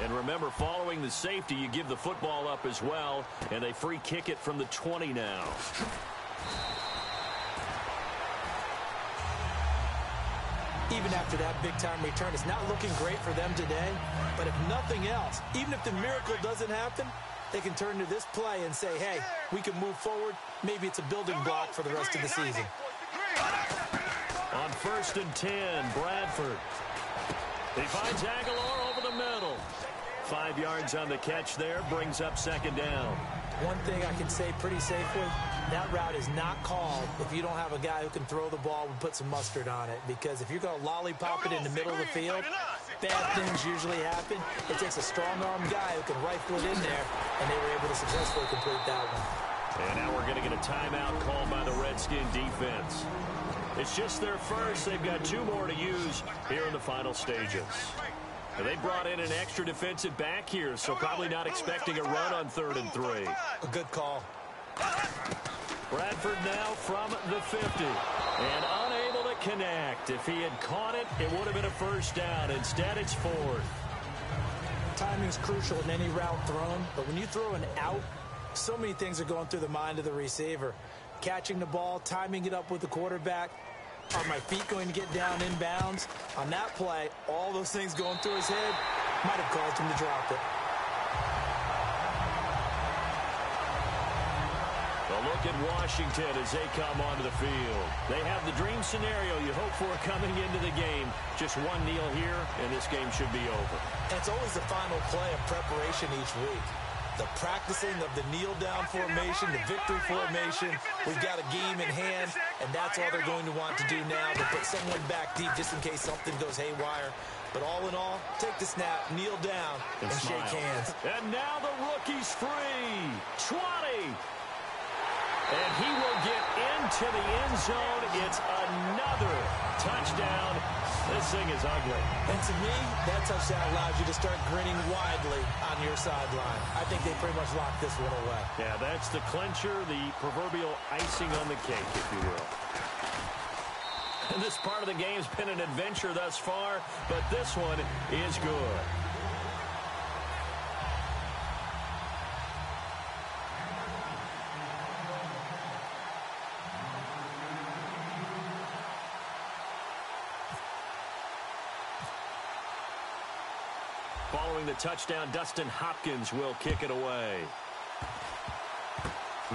And remember, following the safety, you give the football up as well, and they free kick it from the 20 now. Even after that big-time return, it's not looking great for them today. But if nothing else, even if the miracle doesn't happen, they can turn to this play and say, hey, we can move forward. Maybe it's a building block for the rest of the season. On 1st and 10, Bradford. He finds Aguilar over the middle. 5 yards on the catch there, brings up 2nd down. One thing I can say pretty safely, that route is not called if you don't have a guy who can throw the ball and put some mustard on it. Because if you're going to lollipop it in the middle of the field, bad things usually happen. It takes a strong-armed guy who can rifle it in there, and they were able to successfully complete that one. And now we're going to get a timeout called by the Redskin defense. It's just their first. They've got 2 more to use here in the final stages. And they brought in an extra defensive back here, so probably not expecting a run on 3rd and 3. A good call. Bradford now from the 50 and unable to connect. If he had caught it, it would have been a 1st down. Instead, it's 4th. Timing is crucial in any route thrown, but when you throw an out, so many things are going through the mind of the receiver. Catching the ball, timing it up with the quarterback. Are my feet going to get down inbounds? On that play, all those things going through his head might have caused him to drop it. A look at Washington as they come onto the field. They have the dream scenario you hope for coming into the game. Just one kneel here, and this game should be over. And it's always the final play of preparation each week. The practicing of the kneel-down formation, the victory formation. We've got a game in hand, and that's all they're going to want to do now, to put someone back deep just in case something goes haywire. But all in all, take the snap, kneel down, and shake hands. And now the rookie's free. 20. And he will get into the end zone. It's another touchdown. This thing is ugly. And to me, that touchdown allows you to start grinning widely on your sideline. I think they pretty much locked this one away. Yeah, that's the clincher, the proverbial icing on the cake, if you will. And this part of the game's been an adventure thus far, but this one is good. Following the touchdown, Dustin Hopkins will kick it away.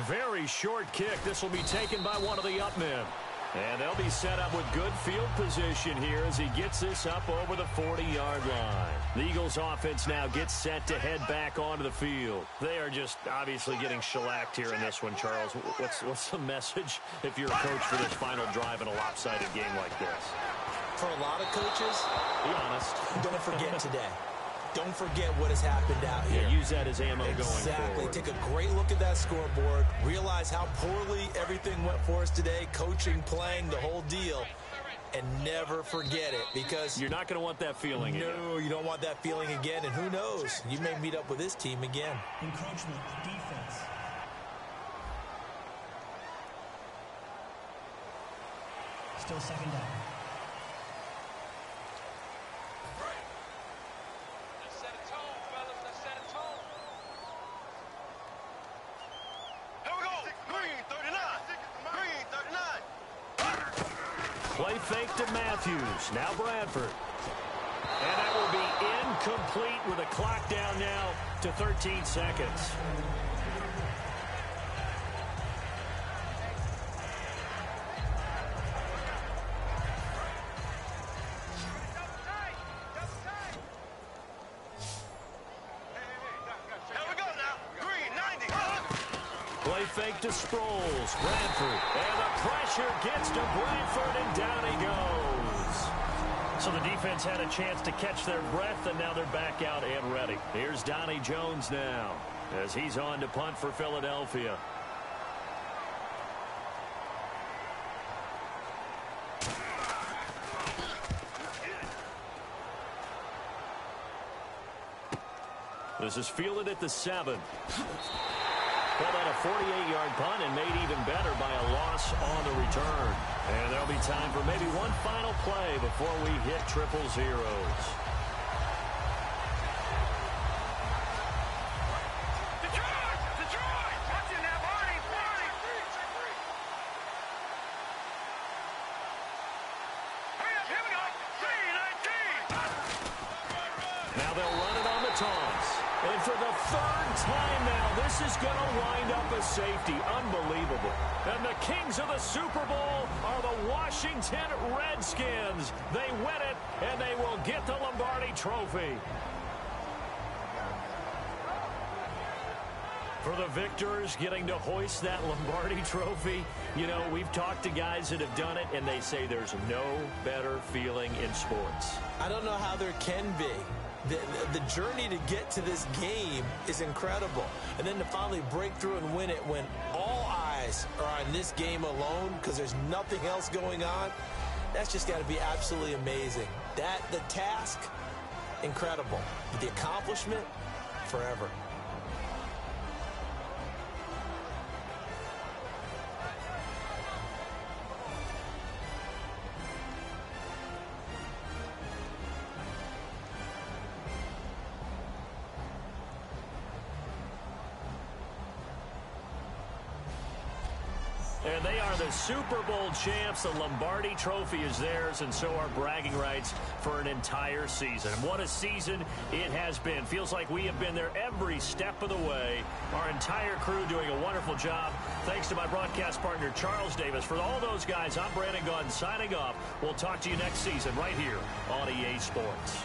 Very short kick. This will be taken by one of the up men. And they'll be set up with good field position here as he gets this up over the 40-yard line. The Eagles offense now gets set to head back onto the field. They are just obviously getting shellacked here in this one, Charles. What's the message if you're a coach for this final drive in a lopsided game like this? For a lot of coaches, be honest, don't forget today. Don't forget what has happened out here. Yeah, use that as ammo going forward. Exactly. Take a great look at that scoreboard. Realize how poorly everything went for us today. Coaching, playing, the whole deal. and never forget it, because you're not going to want that feeling again. No, you don't want that feeling again, and who knows, you may meet up with this team again. Encroachment defense. Still second down. Let's set a tone, fellas. Let's set a tone. Here we go. Green 39. Green 39. Play fake to Matthews. Now Bradford. And that will be incomplete with a clock down now to 13 seconds. Fake to Sproles. Bradford. And the pressure gets to Bradford, and down he goes. So the defense had a chance to catch their breath, and now they're back out and ready. Here's Donnie Jones now as he's on to punt for Philadelphia. This is fielded at the 7. Pulled out a 48-yard punt and made even better by a loss on the return. And there'll be time for maybe one final play before we hit triple zeros. Detroit! Detroit! Watching that, Barney! Barney! Hurry up, here we go! 3-19! Now they'll run it on the toss. And for the third time now, this is going to wind up a safety. Unbelievable. And the kings of the Super Bowl are the Washington Redskins. They win it, and they will get the Lombardi Trophy. For the victors getting to hoist that Lombardi Trophy, you know, we've talked to guys that have done it, and they say there's no better feeling in sports. I don't know how there can be. The journey to get to this game is incredible. And then to finally break through and win it when all eyes are on this game alone because there's nothing else going on, that's just got to be absolutely amazing. The task, incredible. But the accomplishment, forever. And they are the Super Bowl champs. The Lombardi Trophy is theirs, and so are bragging rights for an entire season. And what a season it has been. Feels like we have been there every step of the way. Our entire crew doing a wonderful job. Thanks to my broadcast partner, Charles Davis. For all those guys, I'm Brandon Gaudin signing off. We'll talk to you next season right here on EA Sports.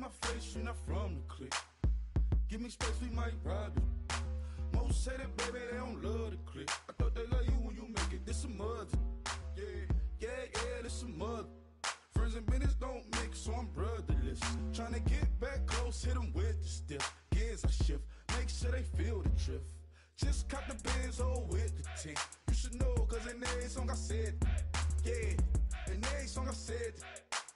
my face, you're not from the clique. Give me space, we might ride it. Most say that, baby, they don't love the clique. I thought they love you when you make it. This some mother. Yeah, this some mother. Friends and business don't mix, so I'm brotherless. Tryna get back close, hit them with the stiff. Gears I shift, make sure they feel the drift. Just caught the Benz, oh, with the tick. You should know, cause in every song I said, yeah, in every song I said,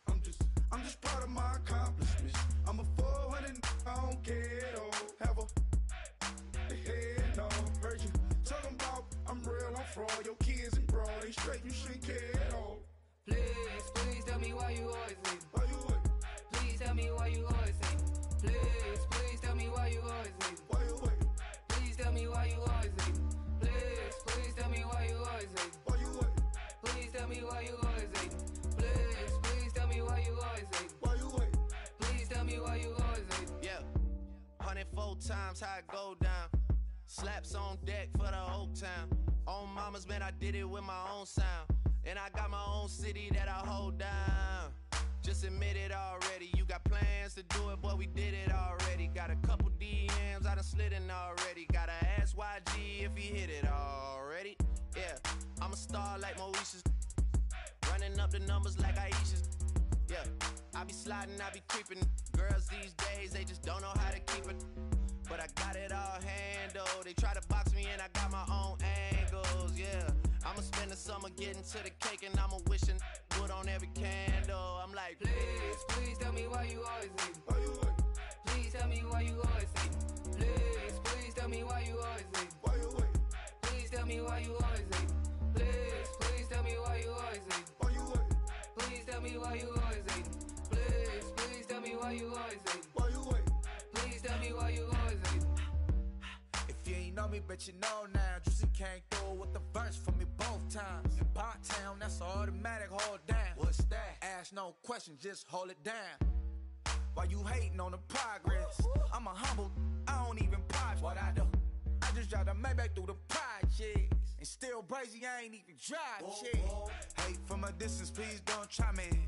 I'm just proud of my accomplishments. I'm a 400, I don't care at all. Have a head, no. Heard you talking about I'm real, I'm fraud. Your kids and broad, they straight, you shouldn't care at all. Please tell me why you always leave. Why you wait? Please tell me why you always leave. Please tell me why you always leave. Why you wait? Please tell me why you always leave. Please tell me why you always leave. Why you wait? Please tell me why you always leave. Please tell me why you always leave. Why you wait? Please tell me why you always leave. Yeah, 104 times how it go down. Slaps on deck for the whole town. On mamas, man, I did it with my own sound. And I got my own city that I hold down. Just admit it already. You got plans to do it, boy, we did it already. Got a couple DMs, I done slid in already. Gotta ask YG if he hit it already. Yeah, I'm a star like Moesha's. Running up the numbers like Aisha's. Yeah, I be sliding, I be creeping. Girls these days, they just don't know how to keep it. But I got it all handled. They try to box me in, I got my own angles, yeah. I'ma spend the summer getting to the cake and I'ma wishing wood on every candle. I'm like, please tell me why you always leave. Why you wait? Please tell me why you always leave. Please tell me why you always leave. Why you wait? Please tell me why you always leave. Please tell me why you always leave. Why you wait? Please tell me why you always leave. Please tell me why you always leave. Why you wait? Please tell me why you always leave. If you ain't know me, bet you know now. Juicy came through with the verse for me both times. In Pot Town, that's automatic, hold down. What's that? Ask no question, just hold it down. Why you hating on the progress? I'm a humble, I don't even pause what I do. I just drive the Maybach through the projects. And still brazy, I ain't even drive shit. Hate from a distance, please don't try me.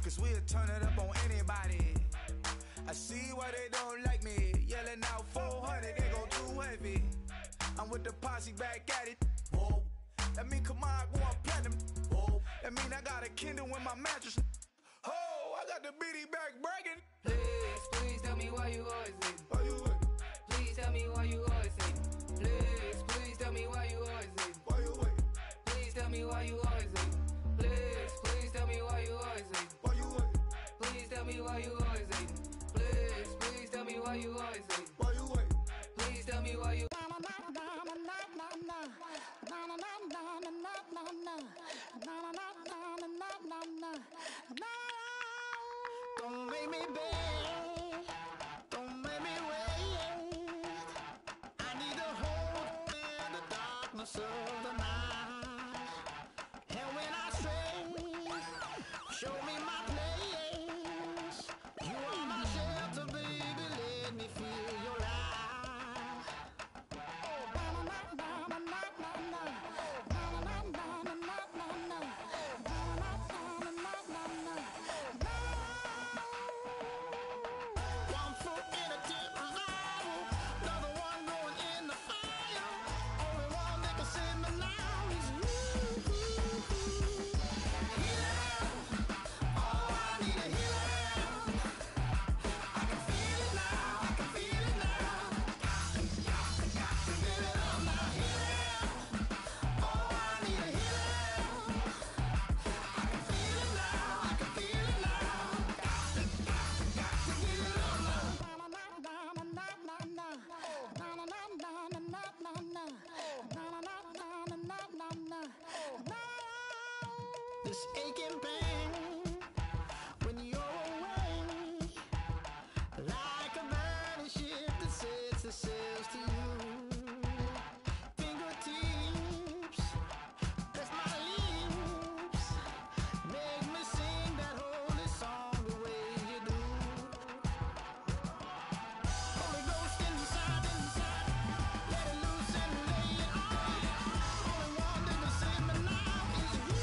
Cause we'll turn it up on anybody. I see why they don't like me. Yelling out 400, they go too heavy. I'm with the posse back at it. Whoa. That mean come on, go on platinum. Whoa. That mean I got a Kindle in my mattress. Oh, I got the BD back breaking. Please tell me why you always leave. Why you wait? Please tell me why you always leave. Please tell me why you always leave. Why you wait? Please tell me why you always leave. Please tell me why you always leave. Why you wait? Please tell me why you always leave. Please tell me why you always leave. Why you wait? Please tell me why you. Don't make me beg, don't make me wait. I need a hold in the darkness of the night. And when I stray, show me my place. You are my shelter, baby, let me feel your light. This aching pain when you're away, like a burning ship that sets the sails to you. Fingertips, press my lips, make me sing that holy song the way you do. Holy Ghost inside, let it loose and lay it on. Only one that can save me now is you.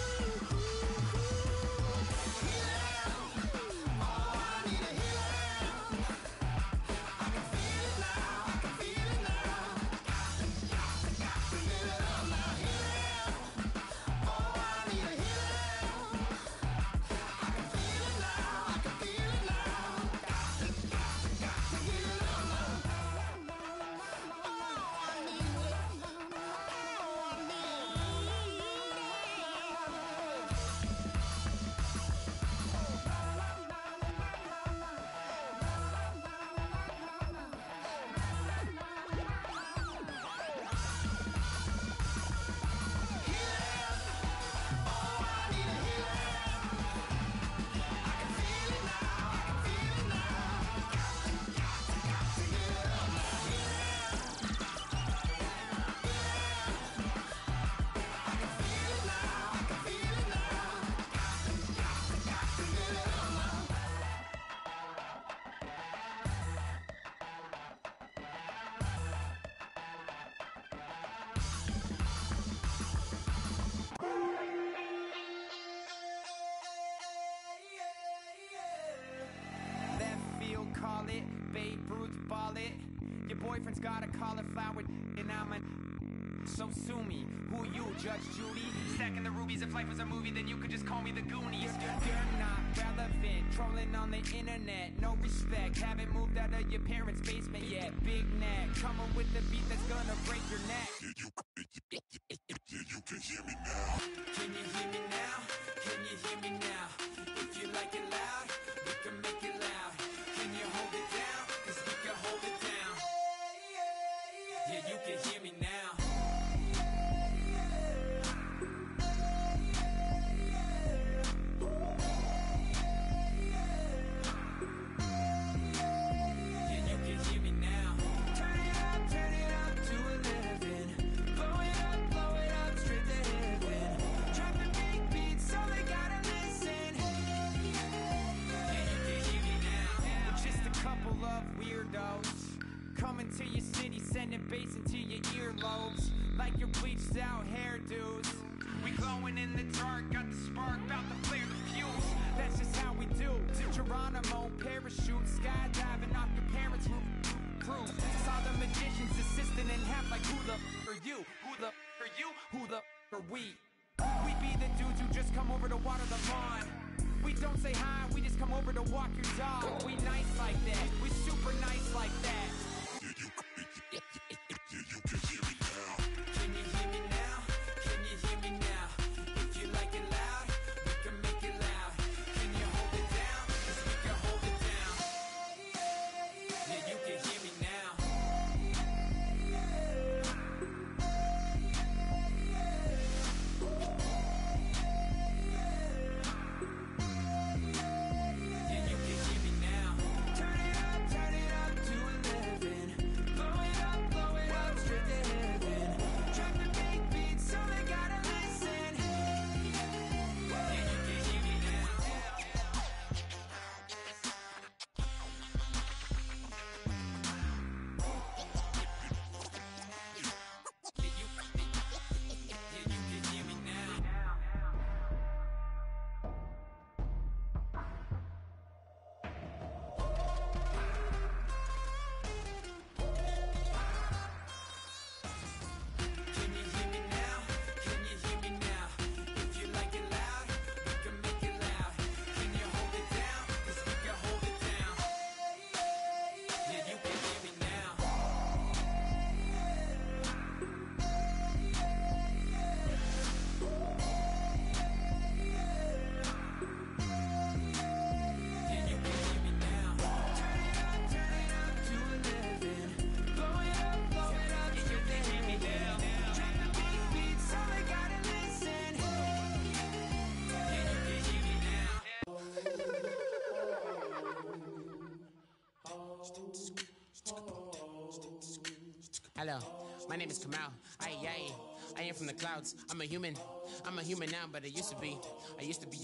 Babe Ruth ball it. Your boyfriend's got a cauliflower and I'm a... So sue me, who you, Judge Judy? Stacking the rubies, if life was a movie, then you could just call me the Goonies. You're not relevant, trolling on the internet, no respect. Haven't moved out of your parents' basement yet. Big neck, coming with the beat that's gonna break your neck. You can hear me now. Can you hear me now? Can you hear me now? If you like it loud, we can make it loud. Can you hold it down? 'Cause we can hold it down. Yeah, you can hear me now. Coming to your city, sending bass into your earlobes, like your bleached out hairdos. We glowing in the dark, got the spark, about to flare the fuse. That's just how we do. To Geronimo, parachute, skydiving off your parents' roof. Crew saw the magician's assistant in half, like who the are you? Who the are you? Who the are we? We be the dudes who just come over to water the lawn. We don't say hi, we just come over to walk your dog. We nice like that, we super nice like that. You can hear me now. Can you hear me now? Can you hear me now? If you like it loud, we can make it loud. Can you hold it down? 'Cause we can hold it down. Yeah, you can hear me now. Yeah, you can hear me now. Turn it up to 11. Blow it up straight to heaven. Drop the big beat so they gotta listen. Yeah, you can hear me now. Yeah, you can hear me now. Can you hear me now? Can you hear me now? If you like it loud, we can make it loud. Can you hold it down? 'Cause we can hold it down. Yeah, you can hear me now. Yeah, you can hear me now. Turn it up to 11. Blow it up straight to heaven. Drop the big beat so they gotta listen. Yeah, you can hear me now. Hello, my name is Kamal. I am from the clouds. I'm a human now, but I used to be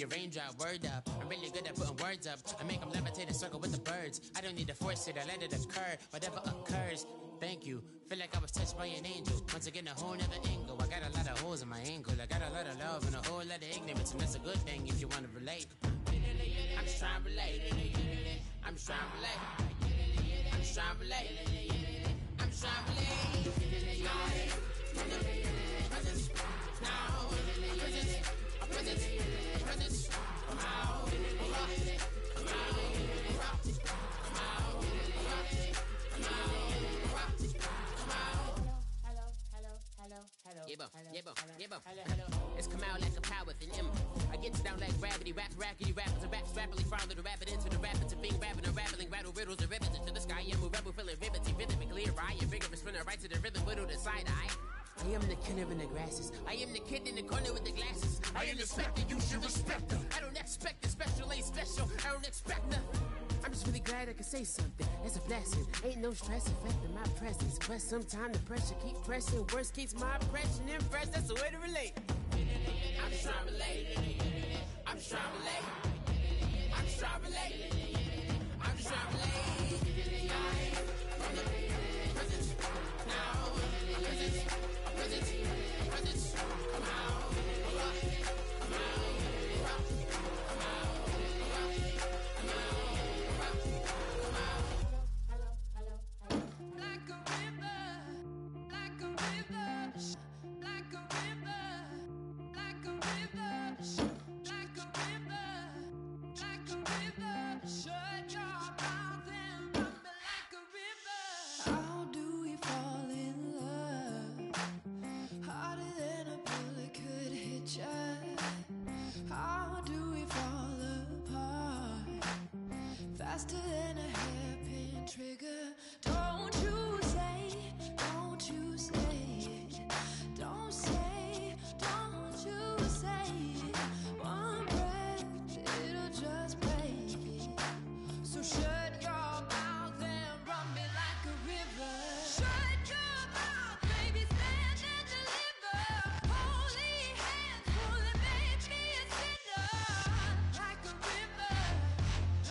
a raindrop. Word up, I'm really good at putting words up. I make them levitate and circle with the birds. I don't need to force it, I let it occur. Whatever occurs, thank you. Feel like I was touched by an angel. Once again, a whole nother angle. I got a lot of holes in my angle. I got a lot of love and a whole lot of ignorance, and that's a good thing if you want to relate. I'm just trying to relate. I'm just trying to relate. I'm just trying to relate. I'm just trying to relate. It's come out like a power with an M. I get down like gravity, rackety rappers and raps rapidly follow the rapid into the rapids of being rapping and rattling, rattle riddles and rivets into the sky. I'm a rebel, feeling riveting, rhythm and clear eye, and vigorous spinner right to the rhythm, widow to side eye. I am the killer in the grasses. I am the kid in the corner with the glasses. I am the specter, you should respect them. I don't expect the special, ain't special. I don't expect nothing. I'm just really glad I can say something. It's a blessing. Ain't no stress affecting my presence. But sometimes the pressure keep pressing. Worst keeps my impression impressed. That's the way to relate. I'm just trying to relate. I'm just trying to relate. I'm just trying to relate. I'm just trying to relate. From the presence, now, presence, presence, come out, come out, come out, come out, come out. Shut your mouth and run me like a river. How do we fall in love? Harder than a bullet could hit ya. How do we fall apart? Faster than a hairpin trigger. Don't you say it. Don't you say it. Don't say, don't you say it. One breath, it'll just break it. So shut your mouth and run me like a river. Shut your mouth, baby, stand and deliver. Holy hands pulling, make me a sinner. Like a river,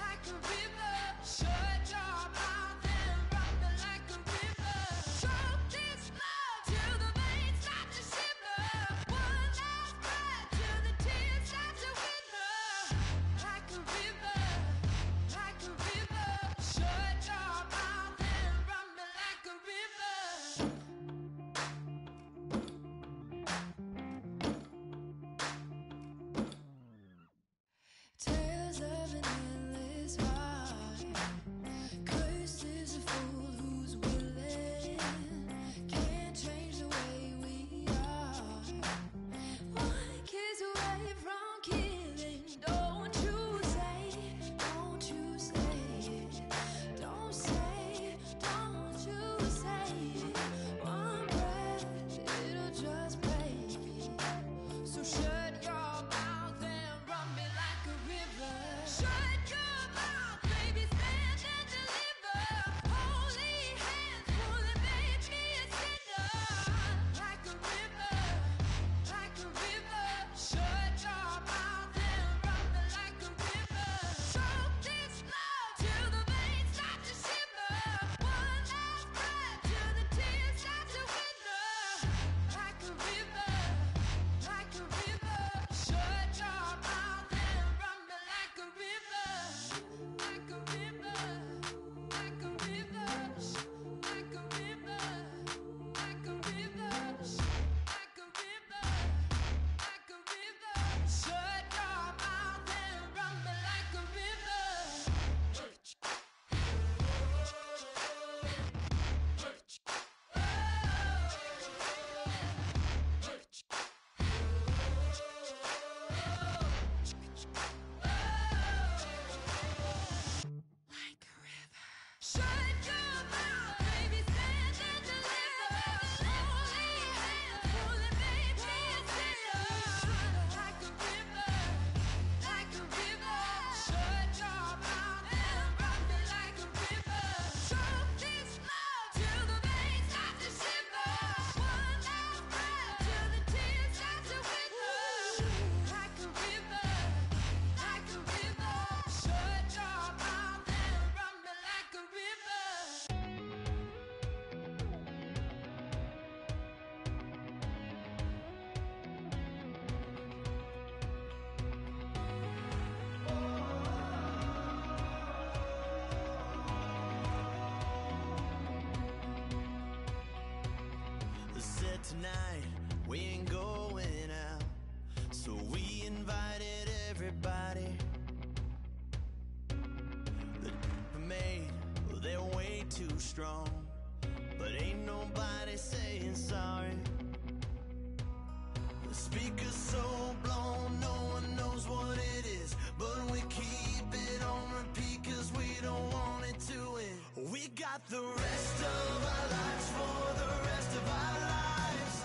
like a river. Shut your mouth and run me like a river. Choke this love till the veins start to shiver. One last breath till the tears start to wither. Like a river, like a river. Shut your mouth and run me like a river. Tales of an endless ride. Cursed is a fool who's willing. Can't change the way we are. One kiss away from killing. Don't you say, don't you say it. Don't say, don't you say it. One breath, it'll just break it. So shut your mouth and run me like a river. Shut your mouth, baby, stand and deliver. Holy hands pulling, make me a sinner. Like a river, like a river. Shut your mouth and run me like a river. Choke this love till the veins start to shiver. One last breath till the tears start to wither. Like a river, like a river. Shut your mouth and run me like a river. Like a river, like a river. Like a river, like a river. Like a river, like a river. Shut your mouth and run me like a river. Like a river. Shut your mouth, baby, stand and deliver. Holy hands pulling, make me a sinner. Like a river, like a river. Shut your mouth and run me like a river. Choke this love till the veins start to shiver. One last breath till the tears start to wither. Like a river, like a river. Shut your mouth and run me like a river. Said tonight we ain't going out, so we invited everybody. The we made, well, they're way too strong, but ain't nobody saying sorry. The speaker's so blown, no one knows what it is, but we keep it on repeat 'cause we don't want it to end. We got the rest of our lives for the rest of our lives,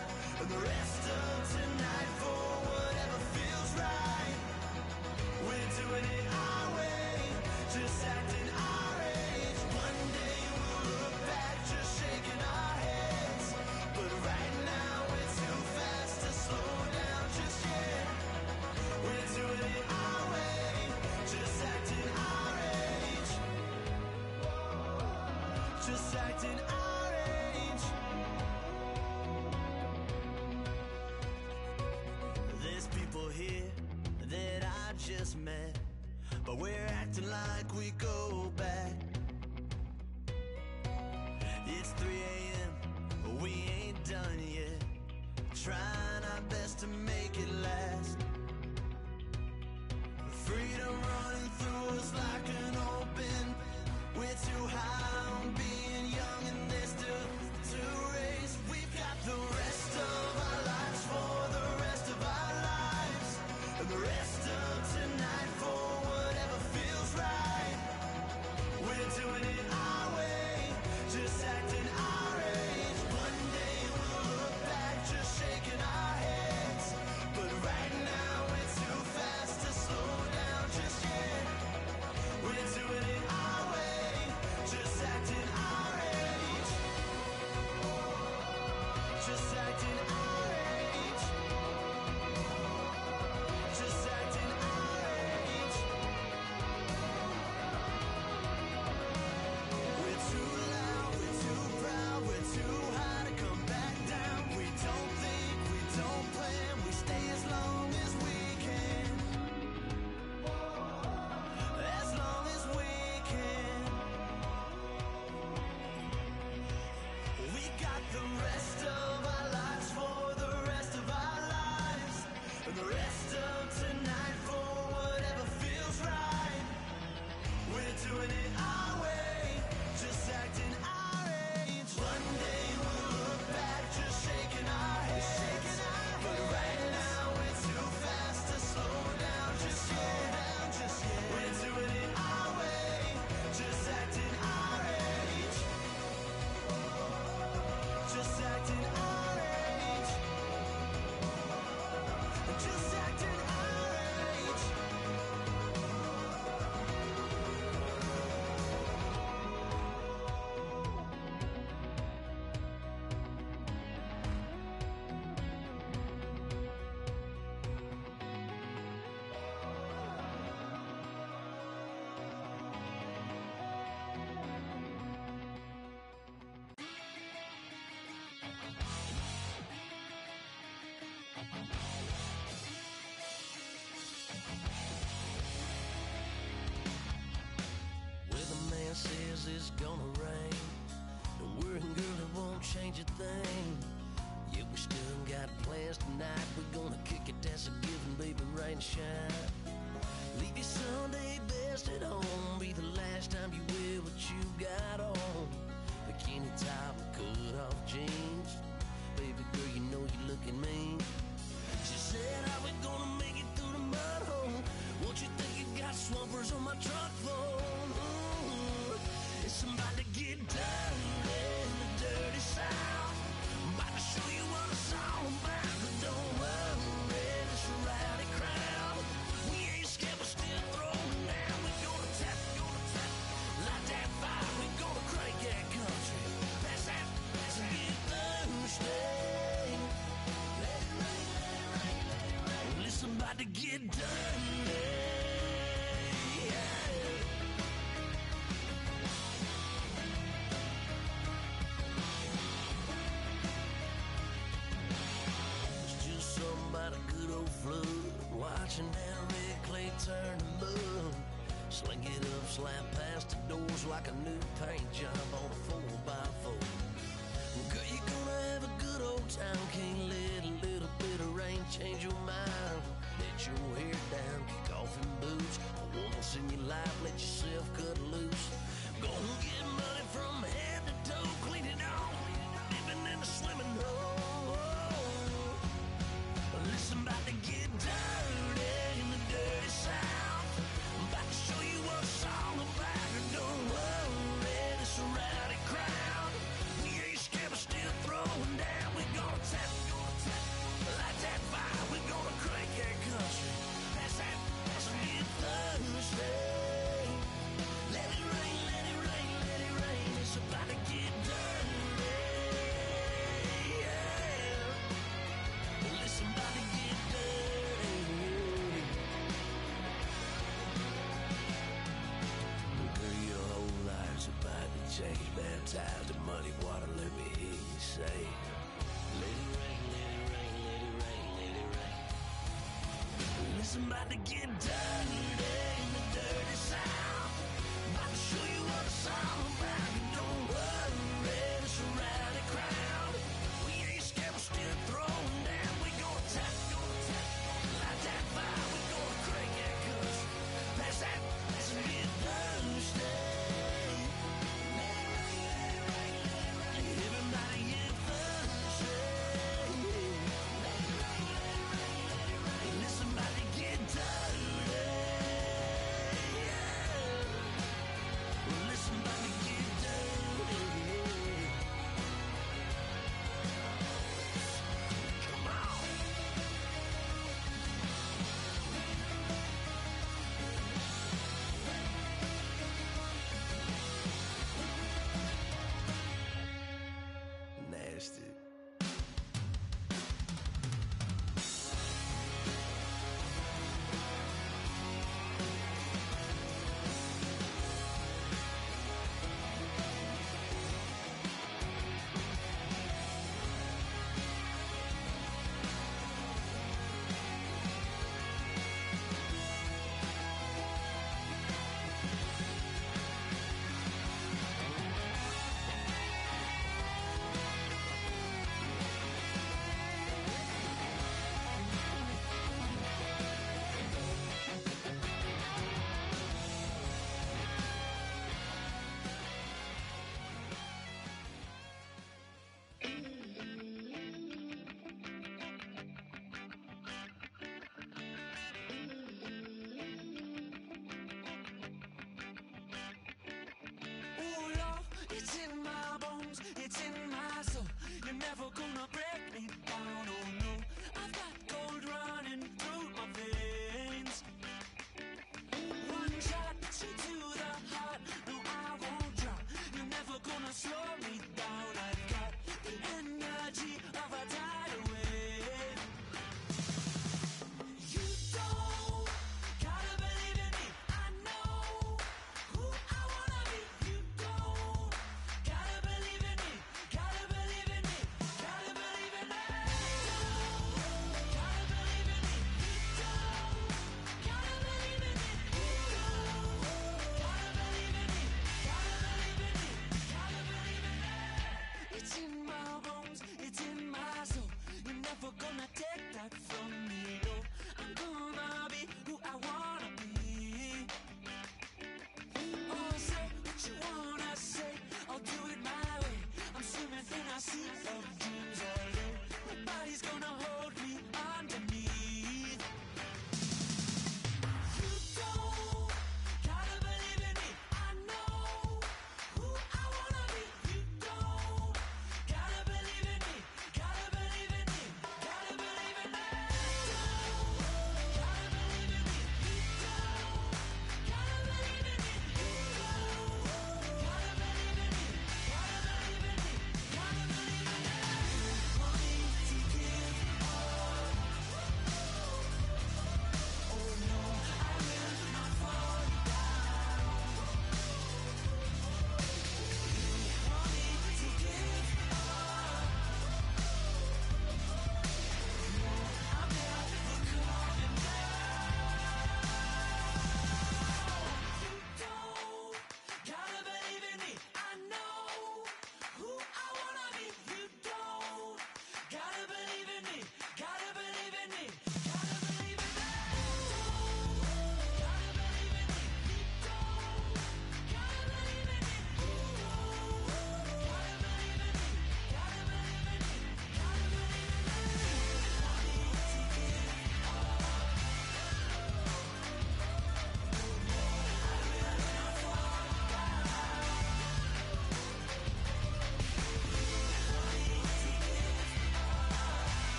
and the rest of tonight for whatever feels right. We're doing it our way, just acting our age. One day we'll look back just shaking our heads, but right now we're too fast to slow down just yet. We're doing it our way, just acting our age. Just acting our age. There's people here that I just met, but we're acting like we go back. It's 3 a.m., but we ain't done yet. Trying our best to make it last. Freedom running through us like an open. We're too high on being young and there's still to race. We've got the rest of our lives for the rest of our lives. And the rest of tonight for whatever feels right. We're doing it our way, just acting our age. One day we'll look back just shaking our heads. But right now we're too fast to slow down just yet. We're doing it our way, just acting our age. Just acting our age. Just acting our age. We're too loud, we're too proud, we're too high to come back down. We don't think, we don't plan, we stay as long as we can. As long as we can. We got the rest of our lives for the rest of our lives. And the rest of tonight for whatever feels right. We're doing it our way, just acting our age. One day we'll look back just shaking our heads. But right now we're too fast to slow down just yet. We're doing it our way, just acting our age. Just acting our age. Just acting our age. Weatherman says it's gonna rain. Don't worry, girl, it won't change a thing. Yeah, we still got plans tonight. We're gonna kick it, that's a given, baby, rain or shine. Leave your Sunday best at home. Be the last time you wear what you got on. Bikini top and cut off jeans. Baby girl, you know you're looking mean. She said, how we gonna make it through the mud hole? What you think you got swampers on my truck for? It's about to get dirty in the dirty South. I'm about to show you what it's all about. But don't worry, this rowdy crowd. We ain't scared, we're still throwing down. We gonna tap, light that fire. We gonna crank that country. Pass that, and get thirsty. Let it rain, let it rain, let it rain. Listen, about to get dirty. About a good old flood, watching that red clay turn to mud. Sling it up, slap past the doors like a new paint job on a 4x4. Girl, you're gonna have a good old time. Can't let a little bit of rain change your mind. Let your hair down, kick off in boots. Once in your life, let yourself cut loose. Gonna get money from head to toe, clean it off, living in a swimming hole. Listen, about to get dirty in the dirty South. I'm about to show you what it's all about. Don't worry, this rowdy crowd. We ain't scared, we're still throwing down. We gonna tap, light that fire. We gonna crank that country. Pass that, and get thirsty. Let it rain, let it rain, let it rain. It's about to get dirty. Listen, about to get dirty. Girl, your whole life's about to change. Baptized in muddy water, let me hear you say, let it rain, let it rain, let it rain, let it rain. Listen, about to get dirty in the dirty South. About to show you what it's all about. Don't worry, it's a rowdy crowd. We ain't scared, we're still throwing down. We gonna tap, light that fire. We gonna crank that country.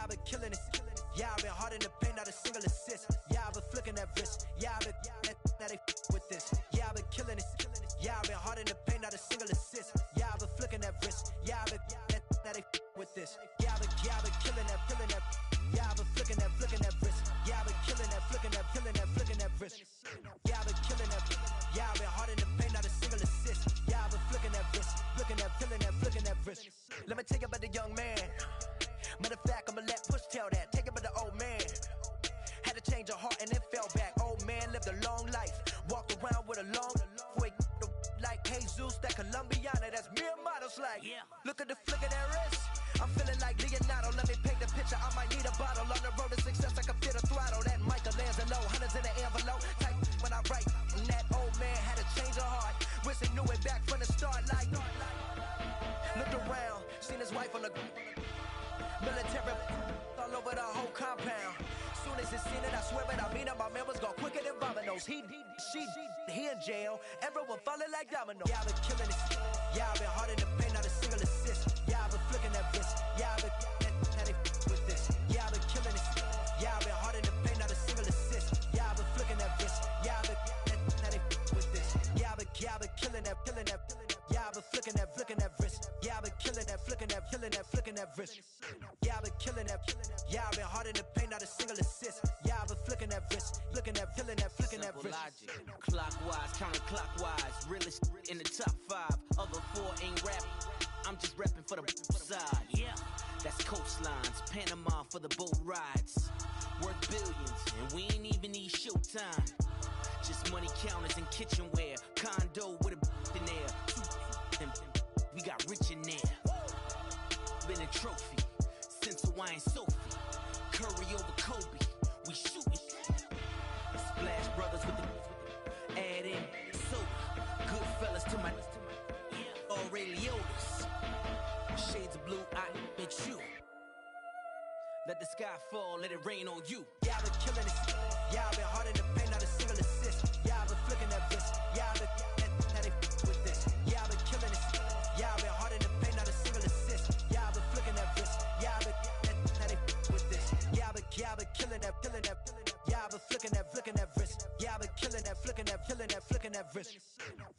I've been killing it. Yeah, I've been hard in the paint, not a single assist. Yeah, I've been flicking that wrist. Yeah, I've been now they with this. Yeah, I've been killing it. Yeah, I've been hard in the paint, not a single assist. Yeah, I've been flicking that wrist. Yeah, I've been now they with this. Yeah, I've been killing that. Yeah, I've been flicking that wrist. Yeah, I've been killing that, flicking that wrist. Yeah, I've been killing that. Yeah, I've been hard in the paint, not a single assist. Yeah, I've been flicking that wrist, flicking that wrist. Let me tell you about the young man. Matter of fact, I'ma let Push tell that. Take it about the old man. Had to change her heart and then fell back. Old man lived a long life. Walked around with a long way like Jesus, that Colombiana, that's mere models like. Yeah. Look at the flick of that wrist. I'm feeling like Leonardo. Let me paint the picture. I might need a bottle. On the road to success, I can fit a throttle. That Michelangelo, hundreds in the envelope. Type when I write. And that old man had to change her heart. Wish he knew it back from the start. Like, looked around, seen his wife on the military all over the whole compound. Soon as he seen it, I swear it, I mean it, my man was gone quicker than Vominos. He in jail, everyone falling like dominoes. Yeah, I've been killing it. Yeah, I've been hard in the paint, not a single assist. Yeah, I've been flicking that wrist. Yeah, I've been now they with this. Yeah, I've been killing it. Yeah, I've been hard in the paint, not a single assist. Yeah, I've been flicking that wrist. Yeah, I've been now they with this. Yeah, I've been killing that. Yeah, I've been flicking that wrist. Yeah, I've been killing that, flicking that wrist. Yeah, I've been killing that. Yeah, I've been hard in the paint, not a single assist. Yeah, I've been flicking that wrist, flicking that wrist. Logic, clockwise, counterclockwise, realest in the top 5. Other 4 ain't rap. I'm just rapping for the side. Yeah, that's coastlines, Panama for the boat rides. Worth billions, and we ain't even need showtime. Just money counters and kitchenware, condo with a in there. We got rich in there. Been a trophy since Hawaiian Sophie. Curry over Kobe, we shootin'. Splash Brothers with the add in soda. Good fellas to my Aureliotas. Shades of blue, I make you. Let the sky fall, let it rain on you. Yeah, I've been killing it. Yeah, I've been hard in the paint, not a single assist. Yeah, I've been flicking that wrist. Yeah, I've been now they with this. Yeah, I've been killing it. Yeah, I've been hard in the paint, not a single assist. Yeah, I've been flicking that wrist. Yeah, I've been now they with this. Yeah, I've been killing that. Yeah, I've been flicking that wrist. Yeah, I've been killing that, flicking that wrist.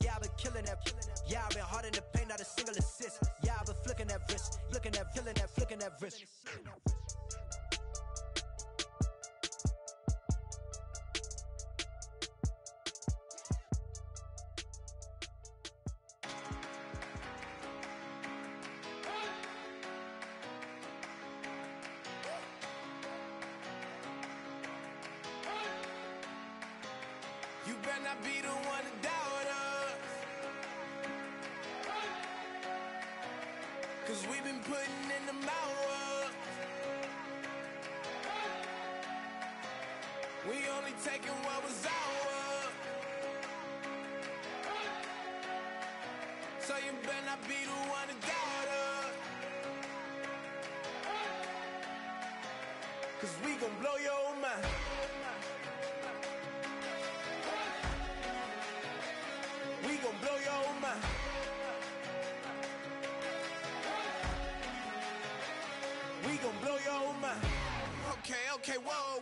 Yeah, I've been killing that. Yeah, I've been hard in the paint, not a single assist. Yeah, I've been flicking that wrist, flicking that wrist. You better not be the one to doubt us, 'cause we've been putting in the hours. We only taking what was ours. So you better not be the one to doubt us, 'cause we gon' blow your mind. We gon' blow your mind. We gon' blow your mind. Okay, whoa.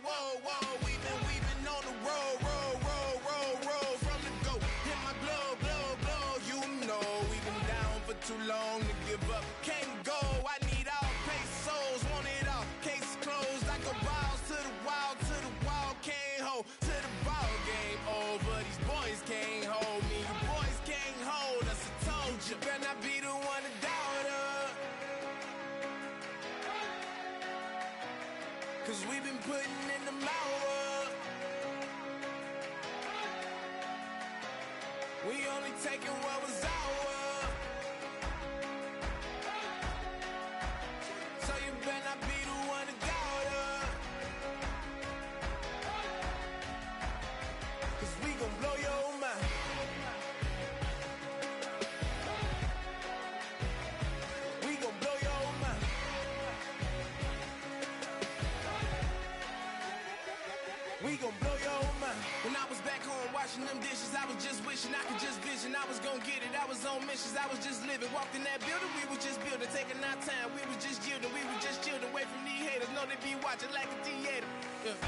We been on the road from the go. Hit my blow. You know we been down for too long to give up. Can't go. I need all pesos, want it all. Case closed. I go balls to the wall, can't hold to the ball game over. These boys can't hold me. You boys can't hold us. I told you. Better not be the one to doubt us, 'cause we been putting in the hours. We only taking what was ours. So you better not be the one to doubt us, 'cause we gon' blow your mind. We gon' blow your mind. We gon' blow your mind. When I was back home washing them dishes, I was just wishing I could just vision. I was gonna get it. I was on missions, I was just living. Walked in that building, we was just building. Taking our time, we was just yielding. We was just chilled away from these haters. Know they be watching like a theater. Yeah.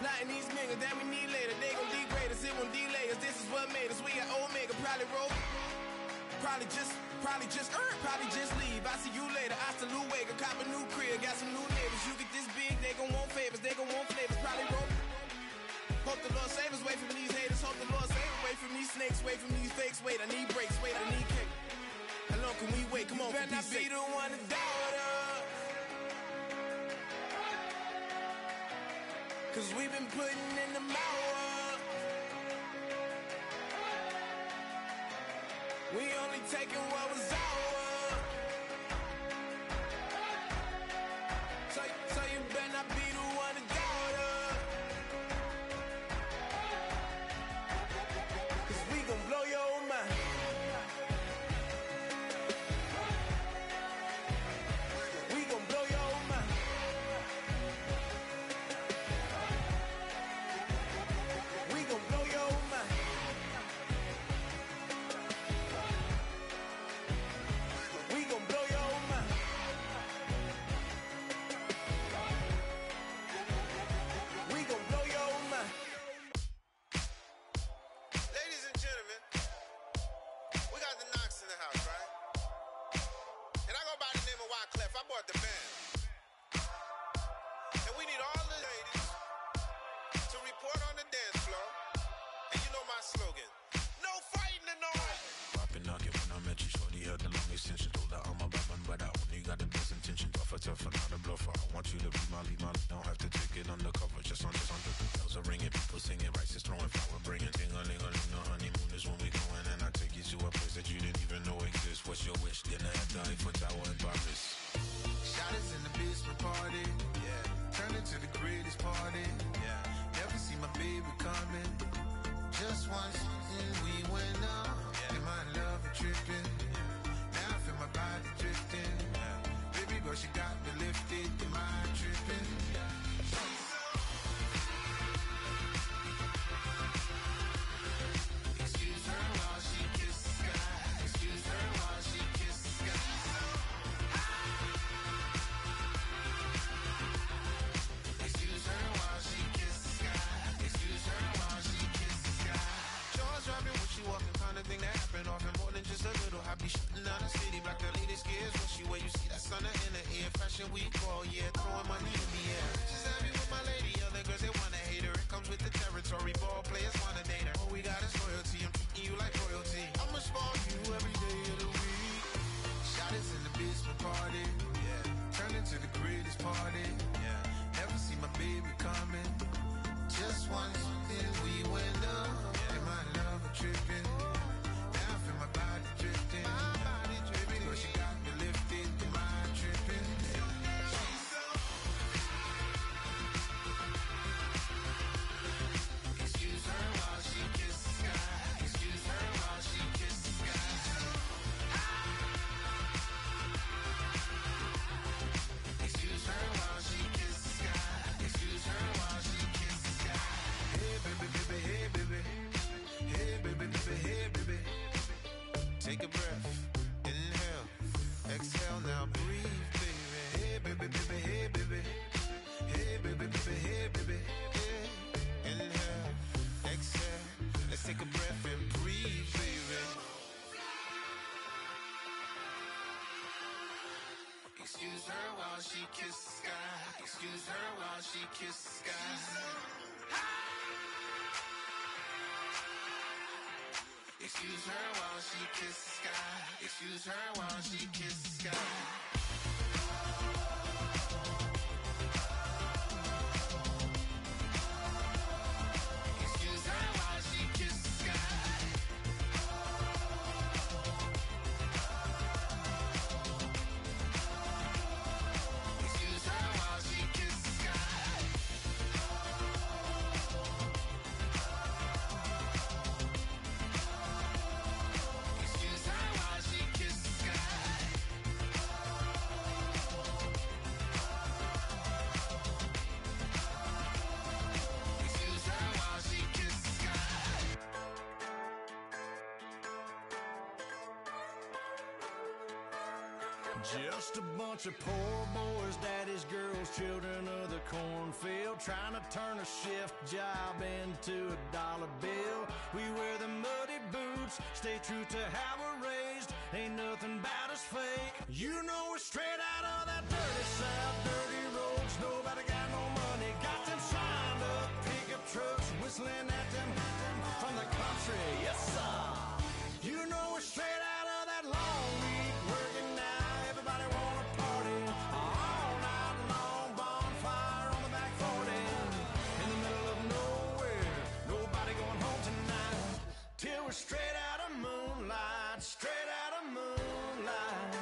Plotting these niggas that we need later. They gon' degrade us, it won't delay us. This is what made us. We got Omega, probably roll. Probably just leave. I see you later. I salute Wega, cop a new crib, got some new neighbors. You get this big, they gon' want favors, they gon' want flavors. Probably roll. Hope the Lord save us, wait from these haters. Hope the Lord save us, wait from these snakes, wait from these fakes. Wait, I need breaks, wait, I need cake. How long can we wait? Come on, for peace sake. Better not be the one to doubt us. Cause we've been putting in the hours. We only taking what was ours. So you better not be the one to doubt us. Cause we gon' blow your mind. We gon' blow your mind. We gon' blow your mind. We gon' blow your mind. We gon' blow your mind. Ladies and gentlemen, we got the Knox in the house, right? And I go by the name of Wyclef. I bought the band. And we need all the ladies to report on the dance floor. And you know my slogan. No fighting and no fighting. I've been knocking when I met you, shorty had the long extension. Told her I'm a bad man, but I only got the best intention. Tougher, not a bluffer. I want you to be my lead, don't have to take it undercover. Just on the bells are ringing, people singing, rice is throwing, flower bringing. Ding-a-ling-a-ling, the honeymoon is when we going. And I take you to a place that you didn't even know exists. What's your wish? Dinner at the Eiffel Tower in Paris. Shot us in the basement party. Yeah. Turn into the greatest party. Yeah. Never see my baby coming. Just once and we went up. Yeah. And my love a tripping. Yeah. Now I feel my body drifting. Yeah. Baby girl, she got me lifted. The mind tripping. Yeah. Excuse her while she kiss the sky. Excuse her while she kiss the sky. Excuse her while she kiss the sky. Excuse her while she kiss the sky. Jaws dropping when she walking, kind of thing that happen often. More than just a little. I be shutting down the city, black the latest gears. When she wear, you see that sun in the air. Fashion week all year, throwing money in the air. She's happy with my lady, other girls they wanna hate her. It comes with the territory, ball players wanna date her. All we got is loyalty, I'm treating you like royalty. I'ma spoil you every day of the week. Shot us in the basement party, yeah. Turn into the greatest party, yeah. Never see my baby coming. Just once, then we went up, yeah. And my love a tripping. Now I feel my body drifting. My body dripping. Girl, she got me lifted, the mind tripping. Excuse her while she kiss the sky. Excuse her while she kiss the sky. Excuse her while she kiss the sky. Excuse her while she kiss the sky. Hey baby, baby, hey baby. Hey baby, baby, hey baby. Take a breath, inhale, exhale, now breathe, baby. Hey baby, baby, hey baby. Hey baby, baby, hey baby. Hey. Inhale, exhale, let's take a breath and breathe, baby. Excuse her while she kiss the sky. Excuse her while she kiss the sky. Excuse her while she kiss the sky. Excuse her while she kiss the sky. Excuse her while she kiss the sky. Excuse her while she kiss the sky. Excuse her while she kiss the sky. Just a bunch of poor boys, daddies, girls, children of the cornfield, trying to turn a shift job into a dollar bill. We wear the muddy boots, stay true to how we're raised. Ain't nothing about us fake. You know we're straight out of that dirty South, dirty roads. Nobody got no money, got them signed up pickup trucks, whistling at them from the country. Yes, sir. You know we're straight out of that long week working now. Everybody wanna party all night long. Bonfire on the back 40 in the middle of nowhere. Nobody going home tonight till we're straight out of moonlight. Straight out of moonlight.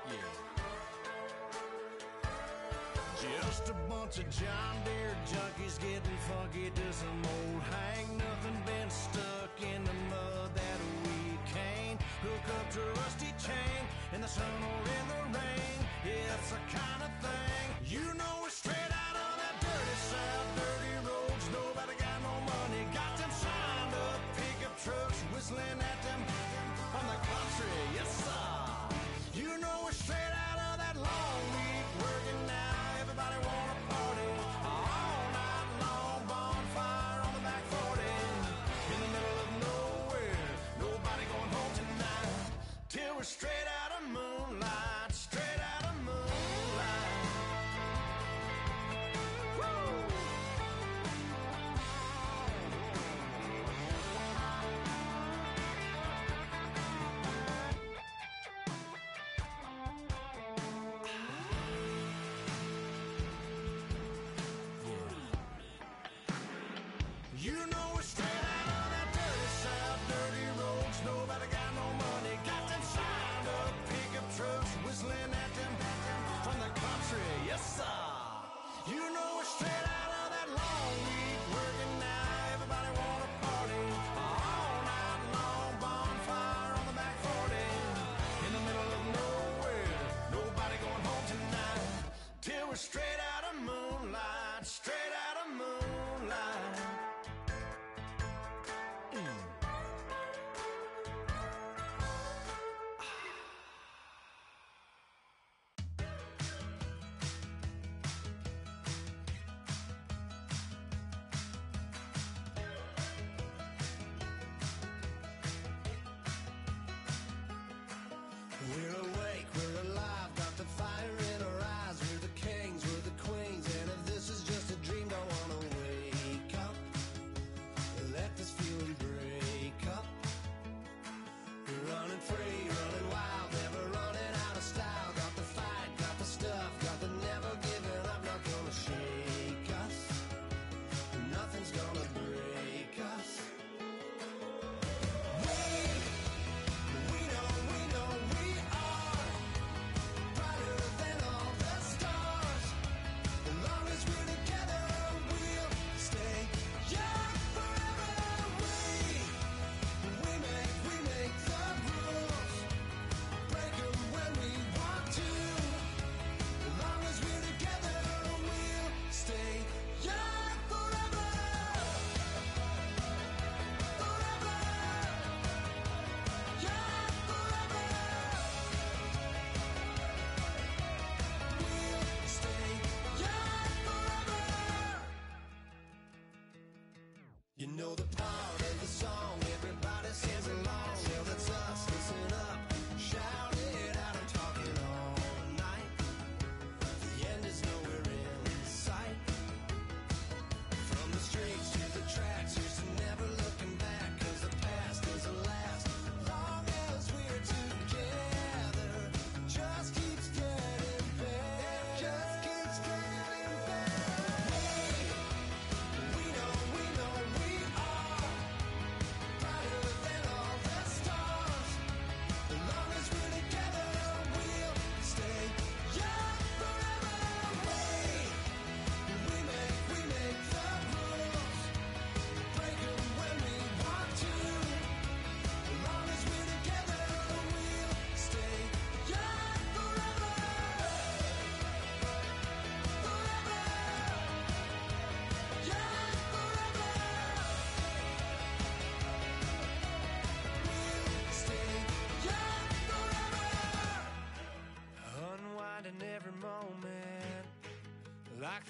Yeah. Just a bunch of John Deere junkies getting funky to some old hang. Nothing been stuck in the mud that we can't hook up to a rusty chain in the sun or in the rain. Yeah, it's the kind of thing. You know we're straight out of that dirty South, dirty roads. Nobody got no money, got them signed up pickup trucks, whistling at them from the country. Yes, sir. You know we're straight out of that long week working now. Everybody wanna party all night long. Bonfire on the back 40 in the middle of nowhere. Nobody going home tonight till we're straight out of moonlight. Straight out of moonlight.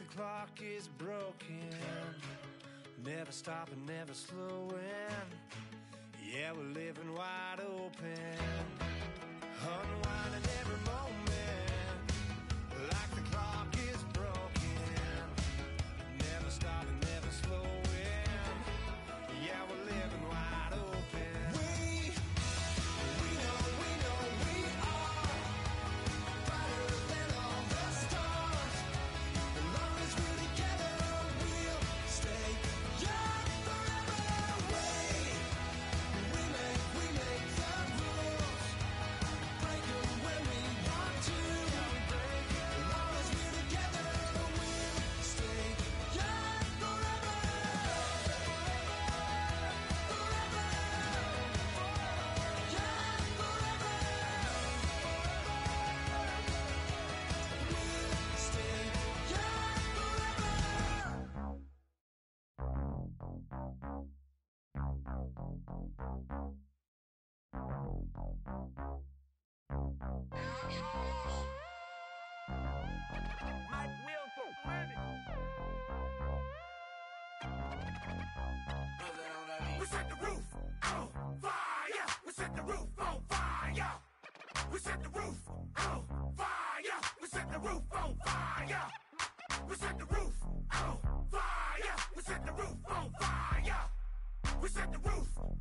the clock is broken, never stopping, never slowing. Yeah, we're living wide open, unwinding every moment, like the clock is broken, never stopping, never slowing. Yeah, we're living wide open. We know we are brighter than all the stars. As long as we're together, we'll stay young forever. We make the rules, break them when we want to. As long as we're together, we'll stay young forever. We set the roof on fire. We set the roof on fire. We set the roof on fire. We set the roof on fire. We set the roof on fire. We set the roof on fire. We set the roof on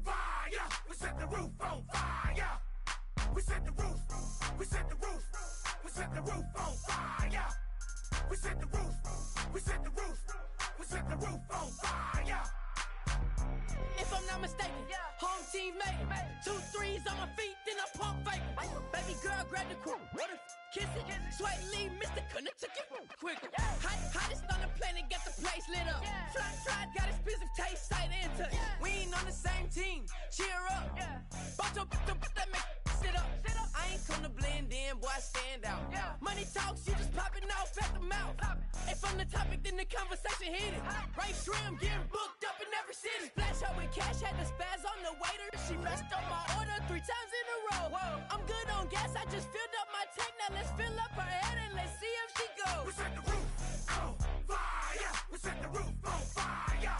fire. We set the roof on fire. We set the roof. We set the roof. We set the roof on fire. We set the roof. We set the roof. We set the roof on fire. If I'm not mistaken, home team made it. 2 threes on my feet, then I pump fake. Baby girl, grab the crew. What if kiss it? Sweat lead, Mr. Couldn't took it quicker. Hottest on the planet, got the place lit up. Fly, got expensive taste, sight and touch. We ain't on the same team, cheer up. Bunch of that make sit up. I ain't come to blend in, boy, I stand out. Money talks, you just popping off at the mouth. If I'm the topic, then the conversation hit it. Right shrimp, getting booked up in every city. Splash her with cash, had the spaz on the waiter. She messed up my order 3 times in a row. I'm good on gas, I just filled up my tank. Now let's fill up her head and let's see if she goes. We set the roof on fire. We set the roof on fire.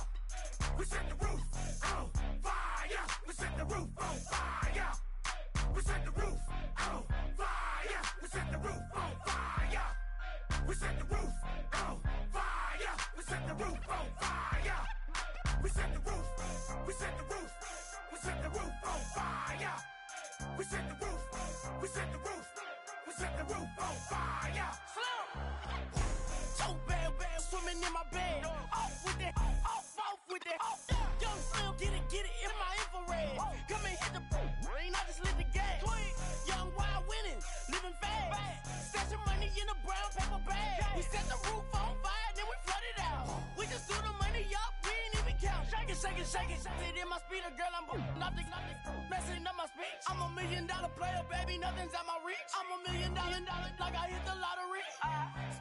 We set the roof on fire. We set the roof on fire. We set the roof on fire. We set the roof on fire. We set the roof on fire. We set the roof on fire. We set the roof. We set the roof. We set the roof on fire. We set the roof. We set the roof. We set the roof on fire. So bad, swimming in my bed. Off with it, off with it. Young Slim, get it in my infrared. Come and hit the rain, I just lit the gas. Young wild winning, living fast. Stashing money in a brown paper bag. We set the roof on fire, then we flood it out. We just threw the money up, we ain't even count. Shake it, shake it, shake it. It in my speeder, girl, I'm nothing, messing up my speech. I'm $1 million player, baby, nothing's at my reach. I'm $1 million, like I hit the lottery.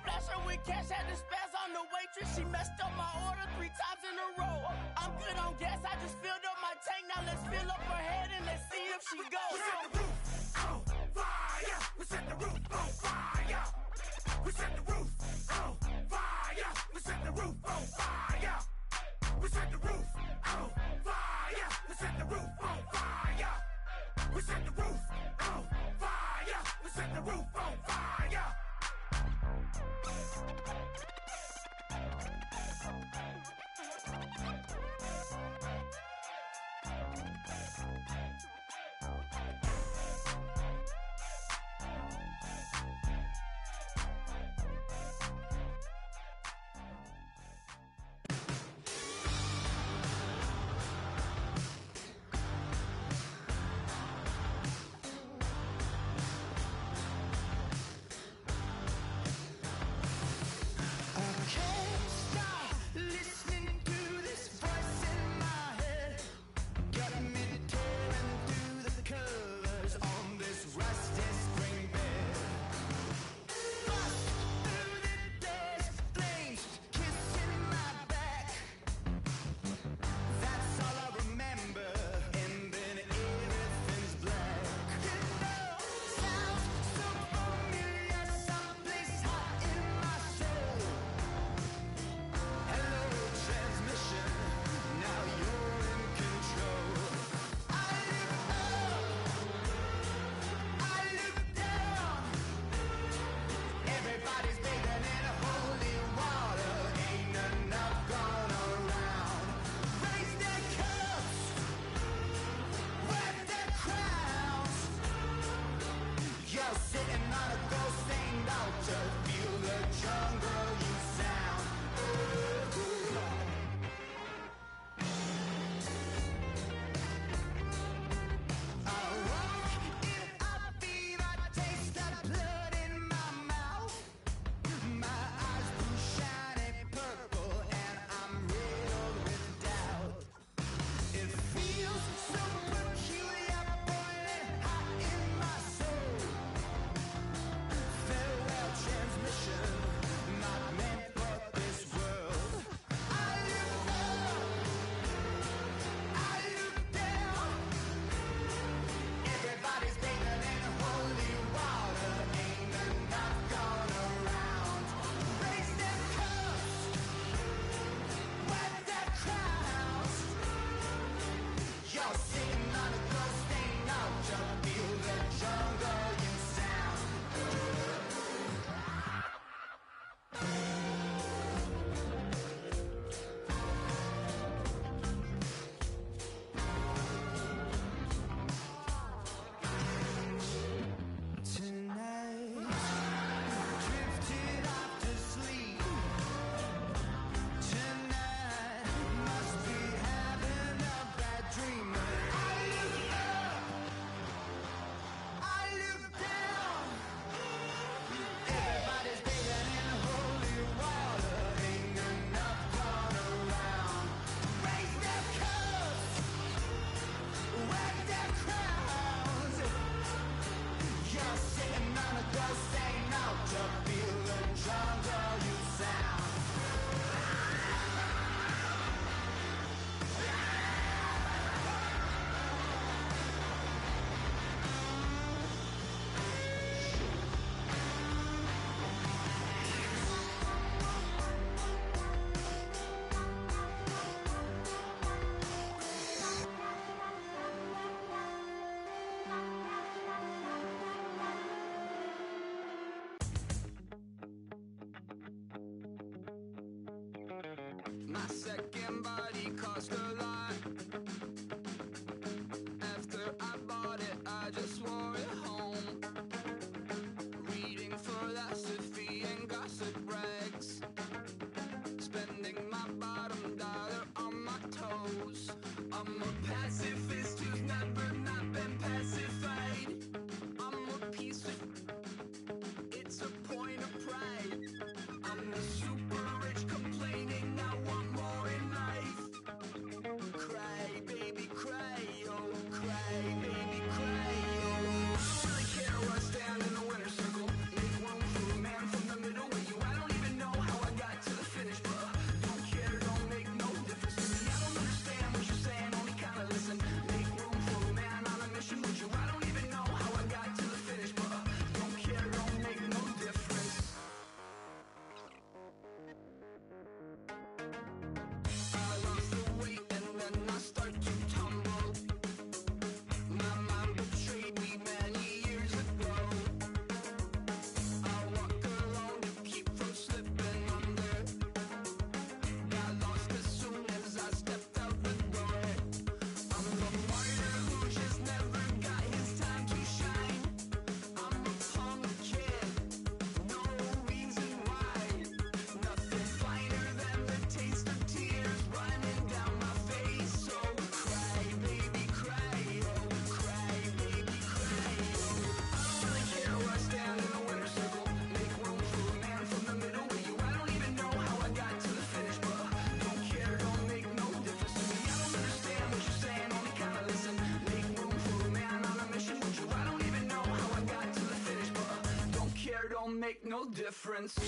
Splash her with cash, had the spaz on the waitress. She messed up my order 3 times in a row. I'm good on gas, I just filled up my tank. Now let's fill up her head and let's see if she goes. We set the roof on fire. We set the roof on fire. We set the roof on fire. We set the roof on fire. We set the roof on fire. We set the roof on fire. We set the roof on fire. We set the roof on fire. My second body cost a lot. After I bought it, I just wore it home. Reading philosophy and gossip rags. Spending my bottom dollar on my toes. I'm a pacifist who's never not been pacified. I'm a piece of... It's a point of pride. I'm the super rich complaining I want more in life. Cry, baby, cry, oh, cry, baby, cry, oh. I don't really care what's down in the winner's circle. Make room for a man from the middle with you. I don't even know how I got to the finish, but don't care, don't make no difference to me. I don't understand what you're saying, only kinda listen. Make room for a man on a mission with you. I don't even know how I got to the finish, but don't care, don't make no difference. I lost the weight and then I start to tumble. My mind betrayed me many years ago. I walk alone to keep from slipping under. Got lost as soon as I stepped out the door. I'm a martyr who just never got his time to shine. I'm a punk kid, no reason why. Nothing finer than the taste of tears running down my face. So cry, baby, cry, oh, cry, baby, cry, oh. I don't really care what's down in the winner's circle. Make room for a man from the middle with you. I don't even know how I got to the finish, but don't care, don't make no difference to me. I don't understand what you're saying, only kinda listen. Make room for a man on a mission with you. I don't even know how I got to the finish, but don't care, don't make no difference.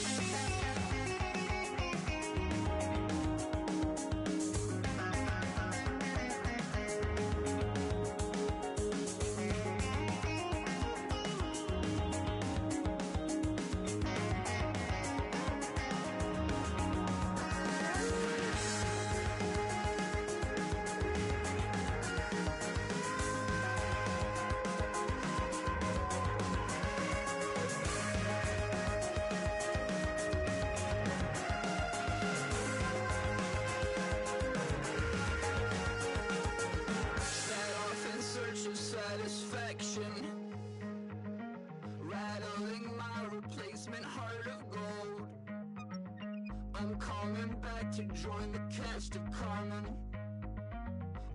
Set off in search of satisfaction, rattling my replacement heart of gold. I'm coming back to join the cast of Carmen.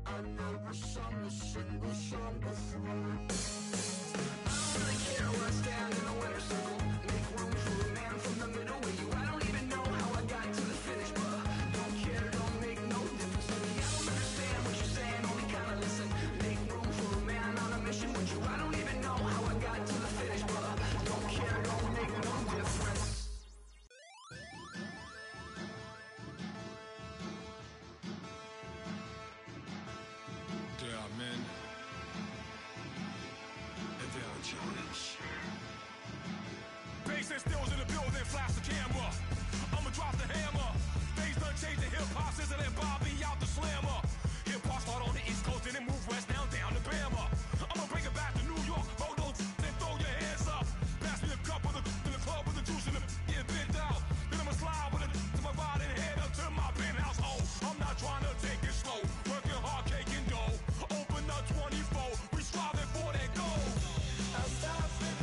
I never sung a single song before. I don't really care what's down in the winner's circle. Make room for a man from the middle with you. I don't even know how I got to the finish, but don't care, don't make no difference to me. I don't understand what you're saying, only kinda listen. Make room for a man on a mission with you. I don't even know how I got to the finish, but don't care, don't make no difference. Yeah, man. Challenge. Bass and stills in the building, flash the camera. I'ma drop the hammer. Things done changed the hip-hop, Scissor and Bobby out the slammer. Hip-hop start on the East Coast and then move west now down to Bama. I'ma bring it back to New York, hold those and throw your hands up. Pass me a cup of the in the club with the juice in the get bent out. Then I'ma slide with it to my ride and head up to my penthouse. Oh, I'm not trying to take it slow, working hard, cake and dough. Open up 24, we striving for that goal. I'll stop and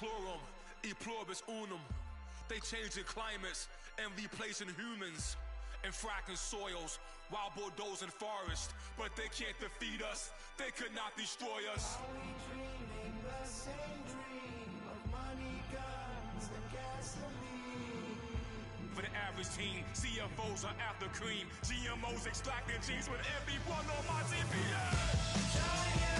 Chlorum, e pluribus unum. They changing climates and replacing humans and fracking soils while bulldozing forests. But they can't defeat us. They could not destroy us. Are we dreaming the same dream of money, guns, and gasoline? For the average team, CFOs are after cream. GMOs extracting genes with everyone on my TPS.